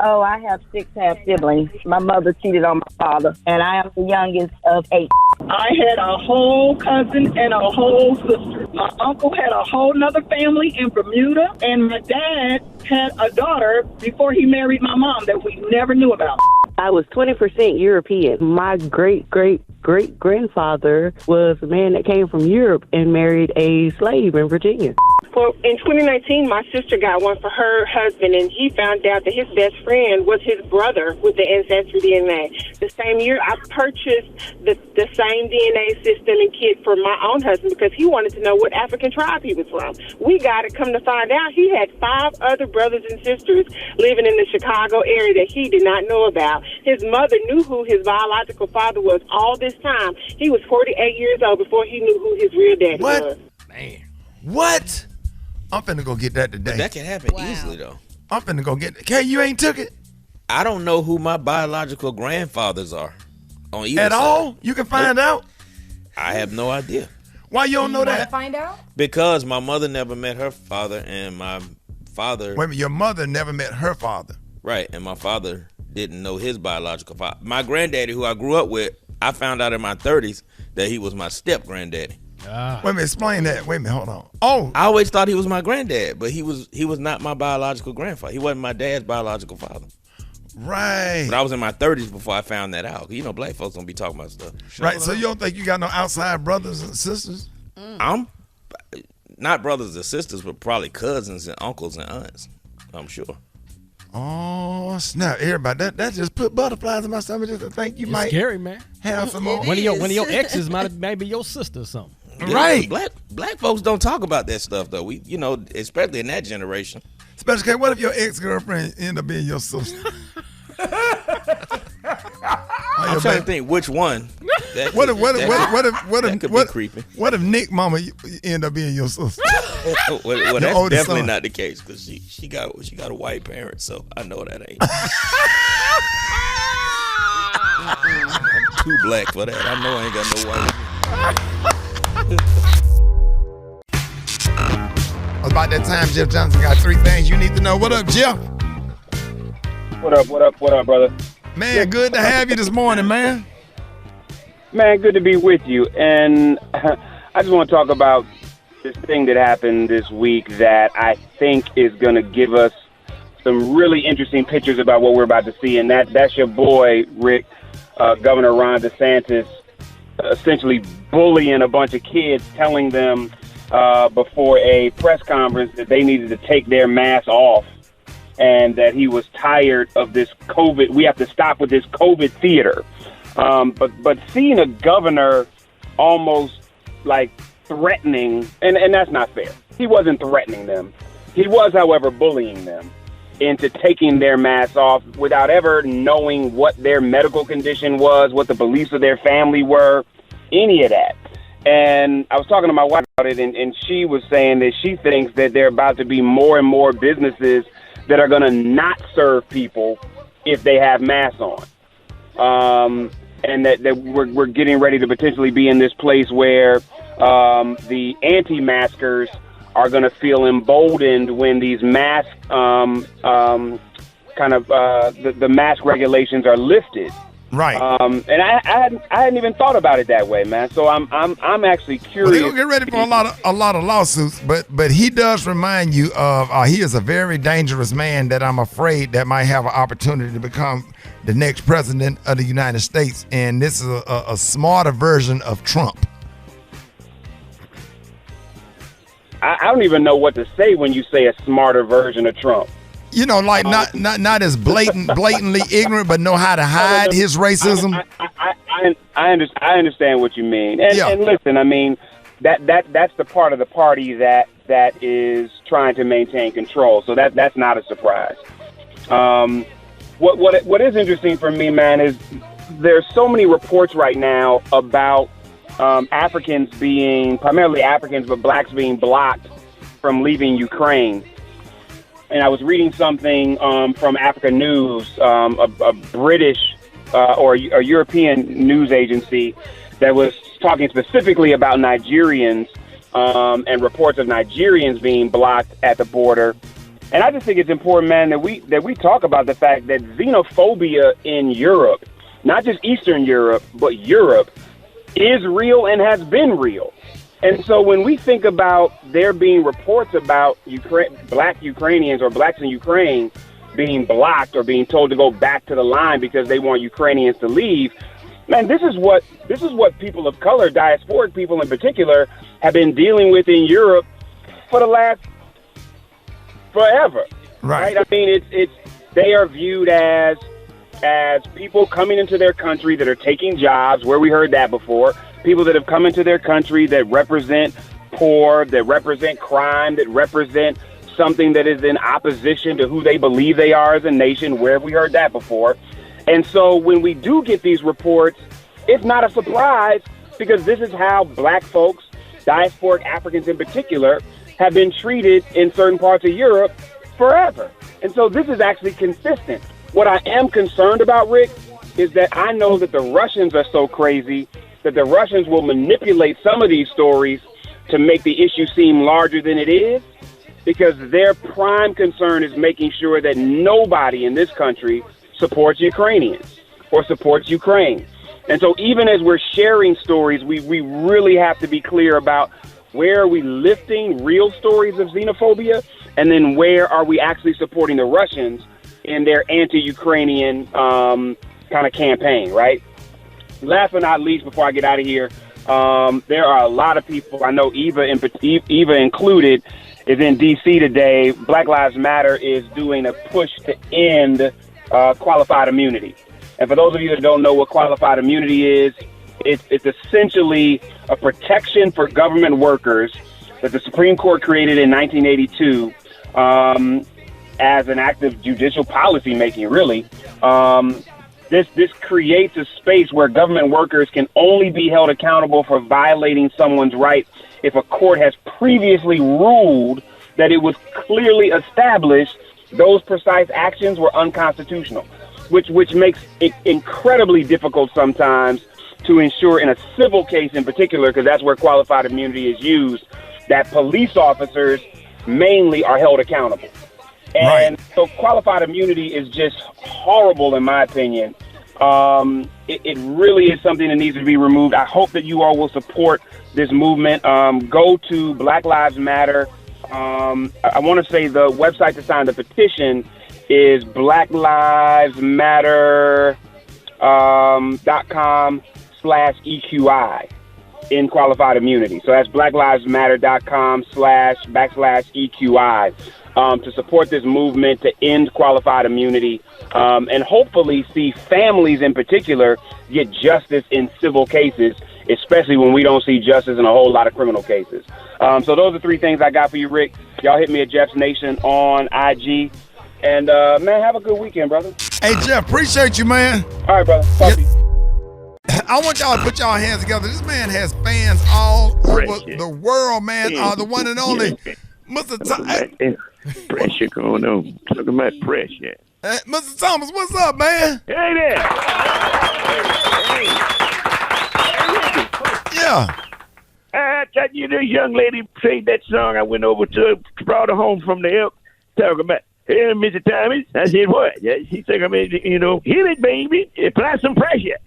Oh, I have 6 half siblings. My mother cheated on my father, and I am the youngest of 8. I had a whole cousin and a whole sister. My uncle had a whole nother family in Bermuda, and my dad had a daughter before he married my mom that we never knew about. I was 20% European. My great-great-great-grandfather was a man that came from Europe and married a slave in Virginia. Well, in 2019, my sister got one for her husband, and he found out that his best friend was his brother with the Ancestry DNA. The same year, I purchased the same DNA system and kit for my own husband because he wanted to know what African tribe he was from. We got it. Come to find out, he had 5 other brothers and sisters living in the Chicago area that he did not know about. His mother knew who his biological father was all this time. He was 48 years old before he knew who his real daddy was. Man. What? I'm finna go get that today. But that can happen easily, though. I'm finna go get it. Kay, you ain't took it? I don't know who my biological grandfathers are on either At side. all? You can find out? I have no idea. Why you don't know that? Want to find out? Because my mother never met her father, and my father... Wait a minute, your mother never met her father. Right, and my father didn't know his biological father. My granddaddy, who I grew up with, I found out in my 30s that he was my step-granddaddy. Wait a minute, explain that. Wait a minute, hold on. Oh, I always thought he was my granddad, but he was not my biological grandfather. He wasn't my dad's biological father. Right. But I was in my 30s before I found that out. You know, black folks don't be talking about stuff. Right, so you don't think you got no outside brothers and sisters? I'm not brothers and sisters, but probably cousins and uncles and aunts, I'm sure. Oh, snap. Everybody, that just put butterflies in my stomach just to think you It's might scary, man. have some more. One of your exes might be your sister or something. Yeah, right. Black folks don't talk about that stuff, though. We, especially in that generation. Special K, what if your ex-girlfriend end up being your sister? I'm trying to think which one. What That could be creepy. What if Nick mama end up being your sister? Well, that's definitely not the case because she got a white parent, so I know that ain't. I'm too black for that. I know I ain't got no white. About that time, Jeff Johnson got 3 things you need to know. What up, Jeff? What up, brother? Man, good to have you this morning, man. Man, good to be with you. And I just want to talk about this thing that happened this week that I think is going to give us some really interesting pictures about what we're about to see. And that's your boy, Rick, Governor Ron DeSantis, essentially bullying a bunch of kids, telling them before a press conference that they needed to take their mask off and that he was tired of this COVID. We have to stop with this COVID theater. But seeing a governor almost like threatening, and that's not fair. He wasn't threatening them. He was, however, bullying them into taking their masks off without ever knowing what their medical condition was, what the beliefs of their family were, any of that. And I was talking to my wife about it, and she was saying that she thinks that there are about to be more and more businesses that are going to not serve people if they have masks on. And that we're getting ready to potentially be in this place where the anti-maskers are going to feel emboldened when these mask the mask regulations are lifted. Right. And I hadn't even thought about it that way, man. So I'm actually curious. Well, they're gonna get ready for a lot of lawsuits, but he does remind you of he is a very dangerous man that I'm afraid that might have an opportunity to become the next president of the United States, and this is a smarter version of Trump. I don't even know what to say when you say a smarter version of Trump. You know, like not as blatantly ignorant, but know how to hide his racism. I understand what you mean, and listen, I mean that's the part of the party that is trying to maintain control. So that's not a surprise. What is interesting for me, man, is there's so many reports right now about Africans primarily Africans, but blacks being blocked from leaving Ukraine. And I was reading something from Africa News, a British or a European news agency that was talking specifically about Nigerians and reports of Nigerians being blocked at the border. And I just think it's important, man, that we talk about the fact that xenophobia in Europe, not just Eastern Europe, but Europe, is real and has been real. And so when we think about there being reports about black Ukrainians or blacks in Ukraine being blocked or being told to go back to the line because they want Ukrainians to leave, man, this is what people of color, diasporic people in particular, have been dealing with in Europe for the last forever. Right? I mean, they are viewed as people coming into their country that are taking jobs, where we heard that before. People that have come into their country that represent poor, that represent crime, that represent something that is in opposition to who they believe they are as a nation. Where have we heard that before? And so when we do get these reports, it's not a surprise, because this is how black folks, diasporic Africans in particular, have been treated in certain parts of Europe forever. And so this is actually consistent. What I am concerned about, Rick, is that I know that the Russians are so crazy that the Russians will manipulate some of these stories to make the issue seem larger than it is, because their prime concern is making sure that nobody in this country supports Ukrainians or supports Ukraine. And so even as we're sharing stories, we really have to be clear about where are we lifting real stories of xenophobia, and then where are we actually supporting the Russians in their anti-Ukrainian kind of campaign, right? Last but not least, before I get out of here, there are a lot of people, I know Eva included, is in D.C. today. Black Lives Matter is doing a push to end qualified immunity. And for those of you that don't know what qualified immunity is, it's essentially a protection for government workers that the Supreme Court created in 1982 as an act of judicial policy making, really. This creates a space where government workers can only be held accountable for violating someone's right if a court has previously ruled that it was clearly established those precise actions were unconstitutional, which makes it incredibly difficult sometimes to ensure, in a civil case in particular, because that's where qualified immunity is used, that police officers mainly are held accountable. And so qualified immunity is just horrible, in my opinion. It really is something that needs to be removed. I hope that you all will support this movement. Go to Black Lives Matter. I want to say the website to sign the petition is blacklivesmatter.com/EQI in qualified immunity. So that's blacklivesmatter.com/EQI. To support this movement to end qualified immunity, and hopefully see families in particular get justice in civil cases, especially when we don't see justice in a whole lot of criminal cases. So those are three things I got for you, Rick. Y'all hit me at Jeff's Nation on IG. And, man, have a good weekend, brother. Hey, Jeff, appreciate you, man. All right, brother. Talk to you. I want y'all to put y'all hands together. This man has fans all over the world, man. The one and only Mr. Thomas. Pressure going on. Talking about pressure. Mr. Thomas, what's up, man? Hey there. Yeah. I you, the young lady played that song. I went over to her, brought her home from the help. Talking about Hey, Mr. Thomas. I said, what? She said, I mean, hit it, baby. Apply some pressure.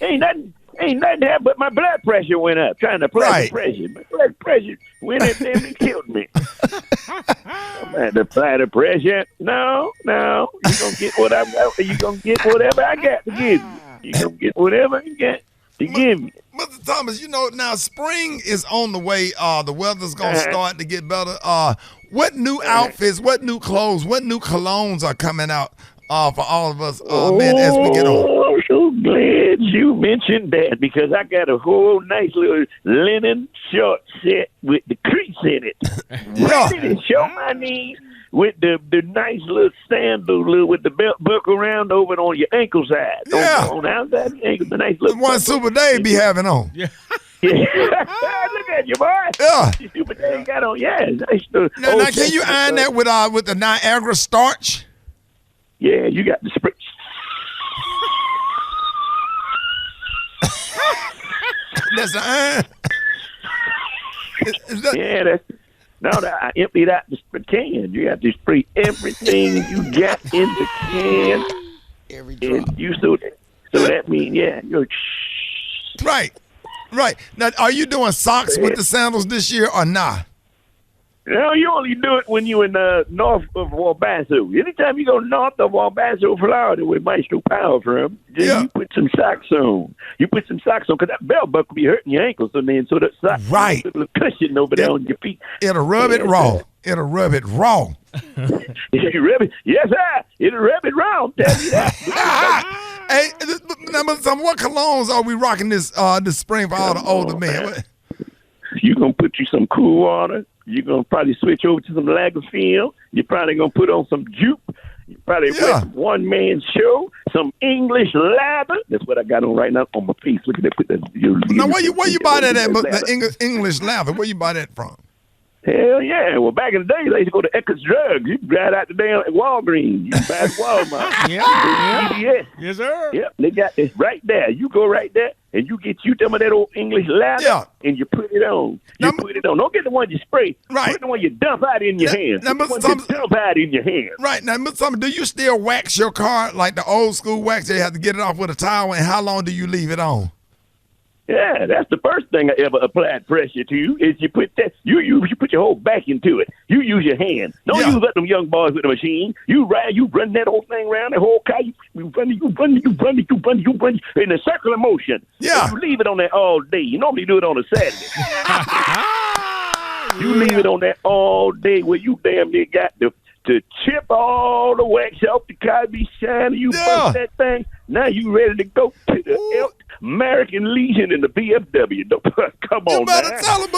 Ain't nothing happened, but my blood pressure went up. Trying to apply some pressure. My blood pressure went up there and killed me. I'm had to apply the pressure. No. You gonna get what I got. You gonna get whatever I got to give you. You gonna get whatever I got to give you. Mr. Thomas, now spring is on the way. The weather's gonna start to get better. What new outfits, what new clothes, what new colognes are coming out for all of us men as we get older? I'm so glad you mentioned that because I got a whole nice little linen short set with the crease in it. Ready to show my knees with the nice little sandal with the belt buckle around over on your ankle side. Yeah. On the outside of the ankle, the nice little the one Super Dave be having on. Yeah. Look at you, boy. Yeah. Super Dave got on. Yeah. Nice now can you iron that with the Niagara starch? Yeah, you got the spray. That's the iron. Yeah, that's. Now that I emptied out the can, you have to spray everything you got in the can. Every drop. And so that means, you're Right. Now, are you doing socks with the sandals this year or not? No, you only do it when you're in north of Wabasso. Anytime you go north of Wabasso, Florida, where Maestro Powell from, you put some socks on. You put some socks on because that belt buckle be hurting your ankles, so that socks put a little cushion over there on your feet. It'll rub it raw. You rub it? Yes, sir. It'll rub it raw. Tell you that. Hey, what colognes are we rocking this spring for all the older men? You're going to put you some cool water. You're going to probably switch over to some Lagerfeld. You're probably going to put on some juke. You probably with one man show, some English lather. That's what I got on right now on my face. Look at that. Now, where you buy that at? The English lather. Where you buy that from? Hell yeah. Well, back in the day, they used to go to Eckers Drugs. You can grab out the damn Walgreens. You can buy it at Walmart. Yes, sir. Yep, they got this right there. You go right there, and you get some of that old English lather, and you put it on. Put it on. Don't get the one you spray. Right. Put the one you dump out in your hand. Dump out in your hand. Right. Now, Mr. Thomas, do you still wax your car like the old school wax? You have to get it off with a towel, and how long do you leave it on? Yeah, that's the first thing I ever applied pressure to is you put that you put your whole back into it. You use your hand. Don't use up them young boys with a machine. You run that whole thing around the whole car. You run it in a circular motion. Yeah. And you leave it on that all day. You normally do it on a Saturday. You leave it on that all day where you damn near got to chip all the wax off the car, be shiny. You bust that thing. Now you ready to go to the American Legion in the VFW. Come on, you better tell them,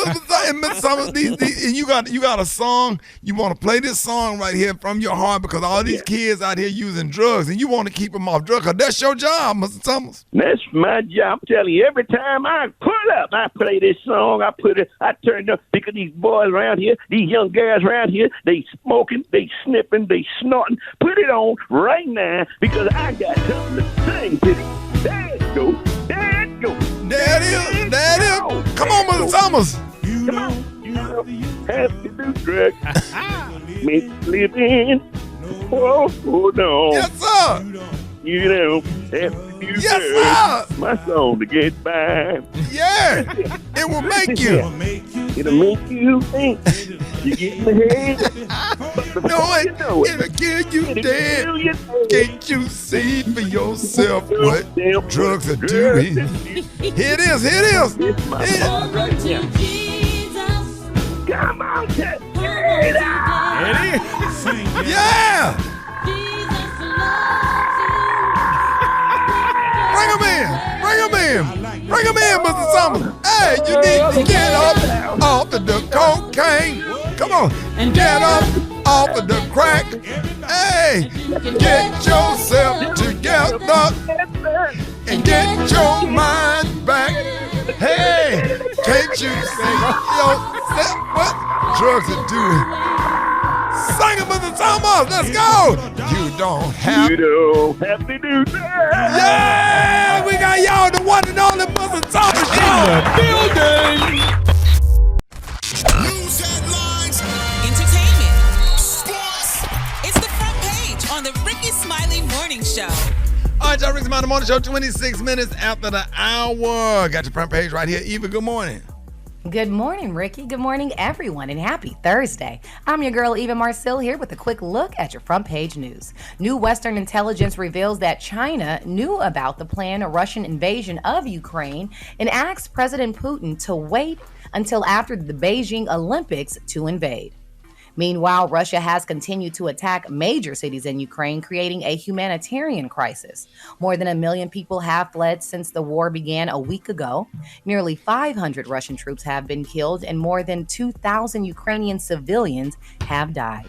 and you got a song. You want to play this song right here from your heart because all these kids out here using drugs, and you want to keep them off drugs. Cause that's your job, Mr. Thomas. That's my job. I'm telling you, every time I pull up, I play this song. I turn up because these boys around here, these young guys around here, they smoking, they sniffing, they snorting. Put it on right now because I got something to sing to them. There it goes. There it is. Come on, Mr. Thomas. You have to do drugs. Make living. Oh, no. Yes, sir. You don't have to do drugs. Sir. My song to get by. Yeah. It will make you. It'll make you think. You get in the head. It'll kill you dead. Can't you see for yourself what drugs are doing? Here it is. Come on, get it. Yeah. Bring him in, Mr. Thomas. Hey, you need to get up off of the cocaine. Come on, and get up off of the crack. Hey, get yourself together and get your mind back. Hey, can't you sing what drugs are doing? Sing it, Mr. Thomas. Let's go. You don't have to do that. Yeah, we got y'all, the one and only Mr. Thomas in the building. News headlines, entertainment, sports. It's the front All right, y'all, Rickey Smiley Morning Show, 26 minutes after the hour. Got your front page right here. Eva, good morning. Good morning, Ricky. Good morning, everyone, and happy Thursday. I'm your girl, Eva Marcille, here with a quick look at your front page news. New Western intelligence reveals that China knew about the planned Russian invasion of Ukraine and asked President Putin to wait until after the Beijing Olympics to invade. Meanwhile, Russia has continued to attack major cities in Ukraine, creating a humanitarian crisis. More than 1 million people have fled since the war began a week ago. Nearly 500 Russian troops have been killed, and more than 2,000 Ukrainian civilians have died.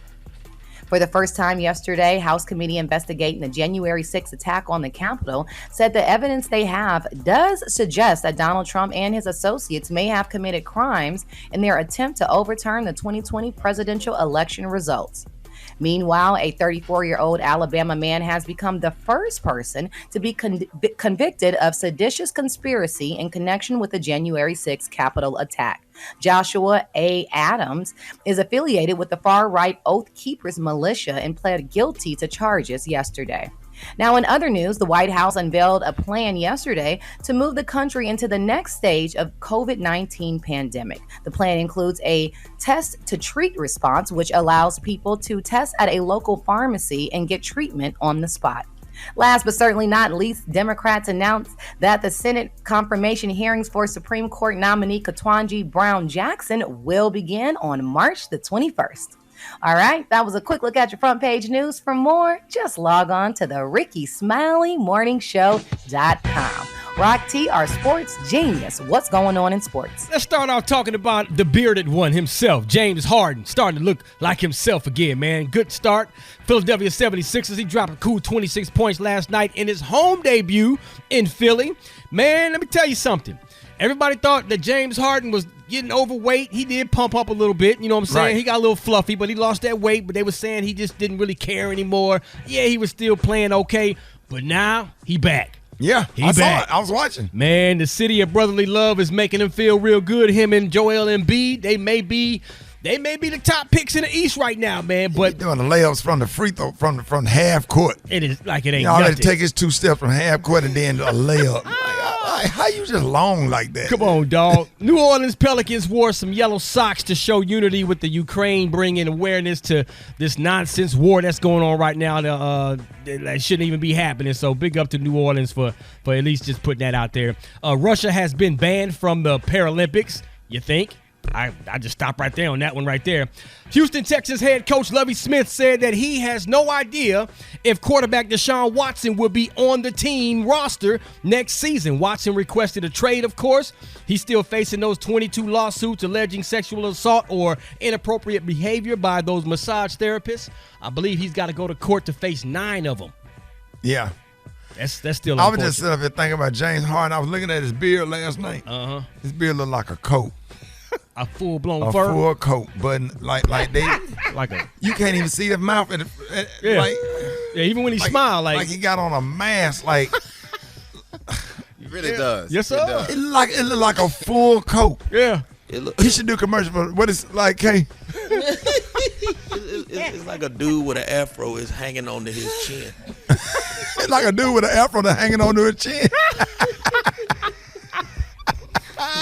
For the first time yesterday, House Committee investigating the January 6th attack on the Capitol said the evidence they have does suggest that Donald Trump and his associates may have committed crimes in their attempt to overturn the 2020 presidential election results. Meanwhile, a 34-year-old Alabama man has become the first person to be convicted of seditious conspiracy in connection with the January 6th Capitol attack. Joshua A. Adams is affiliated with the far-right Oath Keepers militia and pled guilty to charges yesterday. Now, in other news, the White House unveiled a plan yesterday to move the country into the next stage of COVID-19 pandemic. The plan includes a test-to-treat response, which allows people to test at a local pharmacy and get treatment on the spot. Last but certainly not least, Democrats announced that the Senate confirmation hearings for Supreme Court nominee Ketanji Brown Jackson will begin on March the 21st. All right, that was a quick look at your front page news. For more, just log on to the Rickey Smiley Morning Show.com. Rock T, our sports genius. What's going on in sports? Let's start off talking about the bearded one himself, James Harden, starting to look like himself again, man. Good start. Philadelphia 76ers, he dropped a cool 26 points last night in his home debut in Philly. Man, let me tell you something. Everybody thought that James Harden was getting overweight. He did pump up a little bit, you know what I'm saying? Right. He got a little fluffy, but he lost that weight, but they were saying he just didn't really care anymore. Yeah, he was still playing okay, but now he back. Yeah, I saw it. I was watching. Man, the city of brotherly love is making him feel real good. Him and Joel Embiid, they may be the top picks in the East right now, man. But he doing the layups from the free throw from half court. It is like it ain't nothing. nothing. To take his 2 steps from half court and then a layup. How you just long like that? Come on, dog. New Orleans Pelicans wore some yellow socks to show unity with the Ukraine, bringing awareness to this nonsense war that's going on right now. That shouldn't even be happening. So big up to New Orleans for at least just putting that out there. Russia has been banned from the Paralympics. You think? I just stopped right there on that one right there. Houston Texans head coach Lovie Smith said that he has no idea if quarterback Deshaun Watson will be on the team roster next season. Watson requested a trade, of course. He's still facing those 22 lawsuits alleging sexual assault or inappropriate behavior by those massage therapists. I believe he's got to go to court to face 9 of them. Yeah. That's still I was just sitting up here thinking about James Harden. I was looking at his beard last night. Uh-huh. His beard looked like a coat. A full-blown fur? A full coat, but like they like a you can't even see the mouth. Yeah. Like, yeah, even when he smiled, like he got on a mask, like It really does. Yes, sir. It does. it look like a full coat. Yeah. He should do commercial for what is like, hey. It's like a dude with an afro is hanging onto his chin. It's like a dude with an afro that's hanging onto his chin.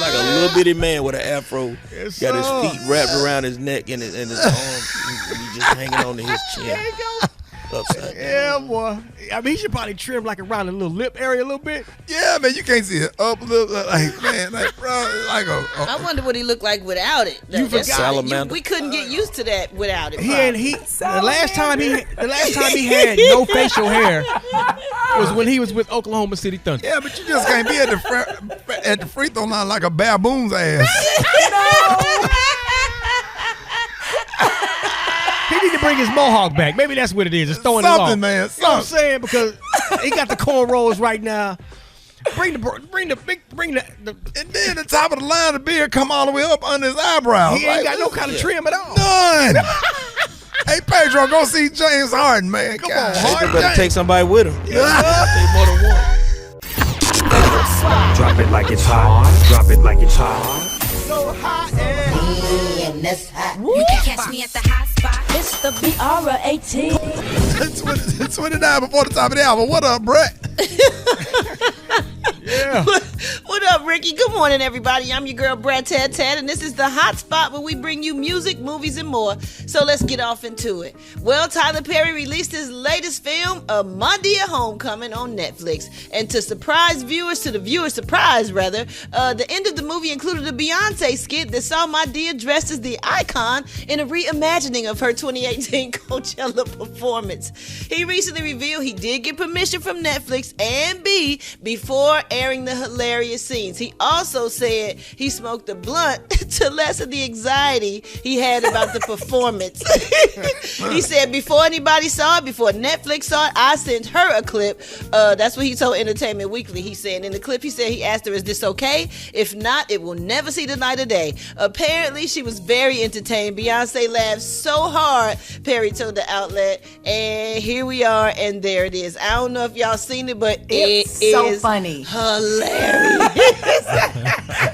Like a little bitty man with an afro, yes, got his feet wrapped around his neck and his arms, and he's just hanging onto his chin. There you go. Upside down. Yeah, boy. I mean, he should probably trim like around the little lip area a little bit. Yeah, man, you can't see it up a little, like, man, like, bro, like I wonder what he looked like without it. You forgot. Salamander. We couldn't get used to that without it. The last time he had no facial hair was when he was with Oklahoma City Thunder. Yeah, but you just can't be at the free throw line like a baboon's ass. He need to bring his mohawk back. Maybe that's what it is. It's throwing it off. Something, man. You know what I'm saying? Because he got the cornrows right now. Bring the and then the top of the line, the beard come all the way up under his eyebrows. He ain't got no kind of trim at all. None. Hey, Pedro, go see James Harden, man. Come God. on, Harden. They better take somebody with him. Take more than one. Drop it like it's hot. Drop it like it's hot. So hot and that's hot. You can catch me at the hot spot. It's the BR18. It's 29 before the top of the hour. What up, Brett? Yeah. What up, Ricky? Good morning, everybody. I'm your girl, Brad Ted, and this is the Hot Spot where we bring you music, movies, and more. So let's get off into it. Well, Tyler Perry released his latest film, A Monday at Homecoming, on Netflix. And to the viewer's surprise, the end of the movie included a Beyonce skit that saw my dear dressed as the icon in a reimagining of her 2018 Coachella performance. He recently revealed he did get permission from Netflix and B before airing the hilarious scenes. He also said he smoked a blunt to lessen the anxiety he had about the performance. He said before anybody saw it, before Netflix saw it, I sent her a clip. That's what he told Entertainment Weekly. He said in the clip, he said he asked her, is this okay? If not, it will never see the light of day. Apparently, she was very entertained. Beyonce laughed so hard, Perry told the outlet. And here we are, and there it is. I don't know if y'all seen it, but it's it so is funny. Hilarious.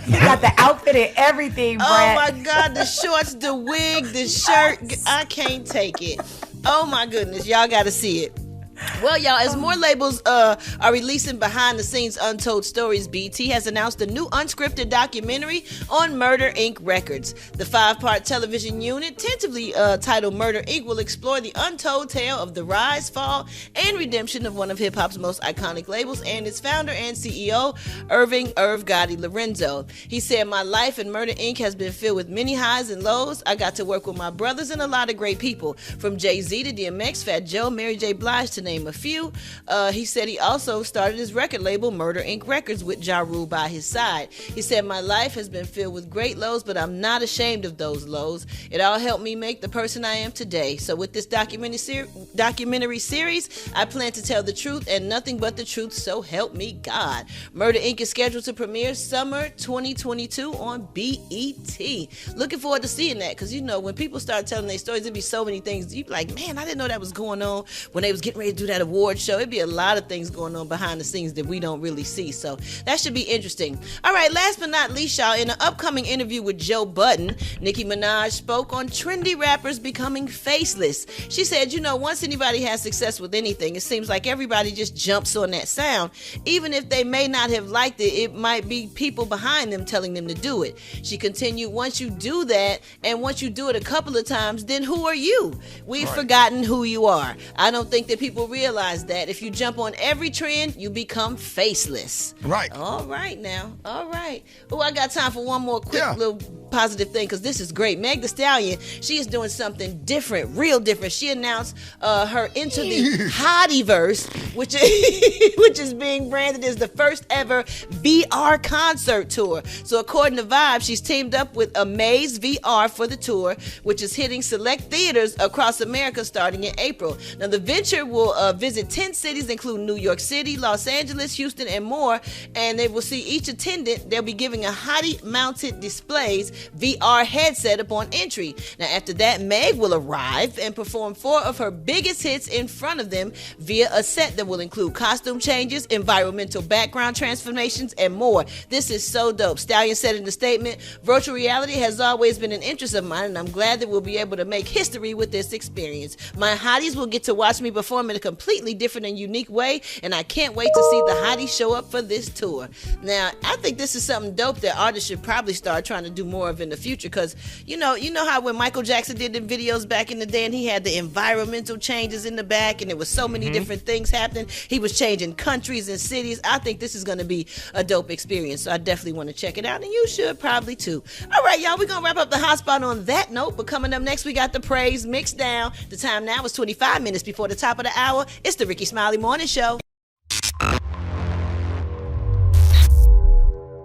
You got the outfit and everything, Brad. Oh my God, the shorts, the wig, the shirt. I can't take it. Oh my goodness, y'all got to see it. Well, y'all, as more labels are releasing behind-the-scenes untold stories, BT has announced a new unscripted documentary on Murder, Inc. Records. The 5-part television unit, tentatively titled Murder, Inc., will explore the untold tale of the rise, fall, and redemption of one of hip-hop's most iconic labels and its founder and CEO, Irv Gotti Lorenzo. He said, my life in Murder, Inc. has been filled with many highs and lows. I got to work with my brothers and a lot of great people, from Jay-Z to DMX, Fat Joe, Mary J. Blige, to name a few. He said he also started his record label, Murder Inc. Records, with Ja Rule by his side. He said, my life has been filled with great lows, but I'm not ashamed of those lows. It all helped me make the person I am today. So with this documentary series, I plan to tell the truth and nothing but the truth, so help me God. Murder Inc. is scheduled to premiere summer 2022 on BET. Looking forward to seeing that, because, you know, when people start telling their stories, there'd be so many things. You'd be like, man, I didn't know that was going on when they was getting ready to do that award show. It'd be a lot of things going on behind the scenes that we don't really see. So that should be interesting. All right, last but not least, y'all, in an upcoming interview with Joe Budden, Nicki Minaj spoke on trendy rappers becoming faceless. She said, you know, once anybody has success with anything, it seems like everybody just jumps on that sound. Even if they may not have liked it, it might be people behind them telling them to do it. She continued, once you do that, and once you do it a couple of times, then who are you? We've forgotten who you are. I don't think that people realize that if you jump on every trend, you become faceless. Right. All right now. All right. Oh, I got time for one more quick little positive thing, because this is great. Meg Thee Stallion, she is doing something different, real different. She announced her Into the Hottie-verse, which is being branded as the first ever VR concert tour. So according to Vibe, she's teamed up with Amaze VR for the tour, which is hitting select theaters across America starting in April. Now, the venture will visit 10 cities, including New York City, Los Angeles, Houston, and more, and they will see each attendant. They'll be giving a Hottie-mounted displays VR headset upon entry. Now, after that, Meg will arrive and perform 4 of her biggest hits in front of them via a set that will include costume changes, environmental background transformations, and more. This is so dope. Stallion said in the statement, virtual reality has always been an interest of mine, and I'm glad that we'll be able to make history with this experience. My hotties will get to watch me perform in a completely different and unique way, and I can't wait to see the hotties show up for this tour. Now, I think this is something dope that artists should probably start trying to do more of in the future, because you know how when Michael Jackson did the videos back in the day, and he had the environmental changes in the back, and there was so many different things happening. He was changing countries and cities. I think this is going to be a dope experience, so I definitely want to check it out, and you should probably too. All right, y'all, we're going to wrap up the hot spot on that note, but coming up next, we got the praise mixed down. The time now is 25 minutes before the top of the hour. It's the Rickey Smiley Morning Show.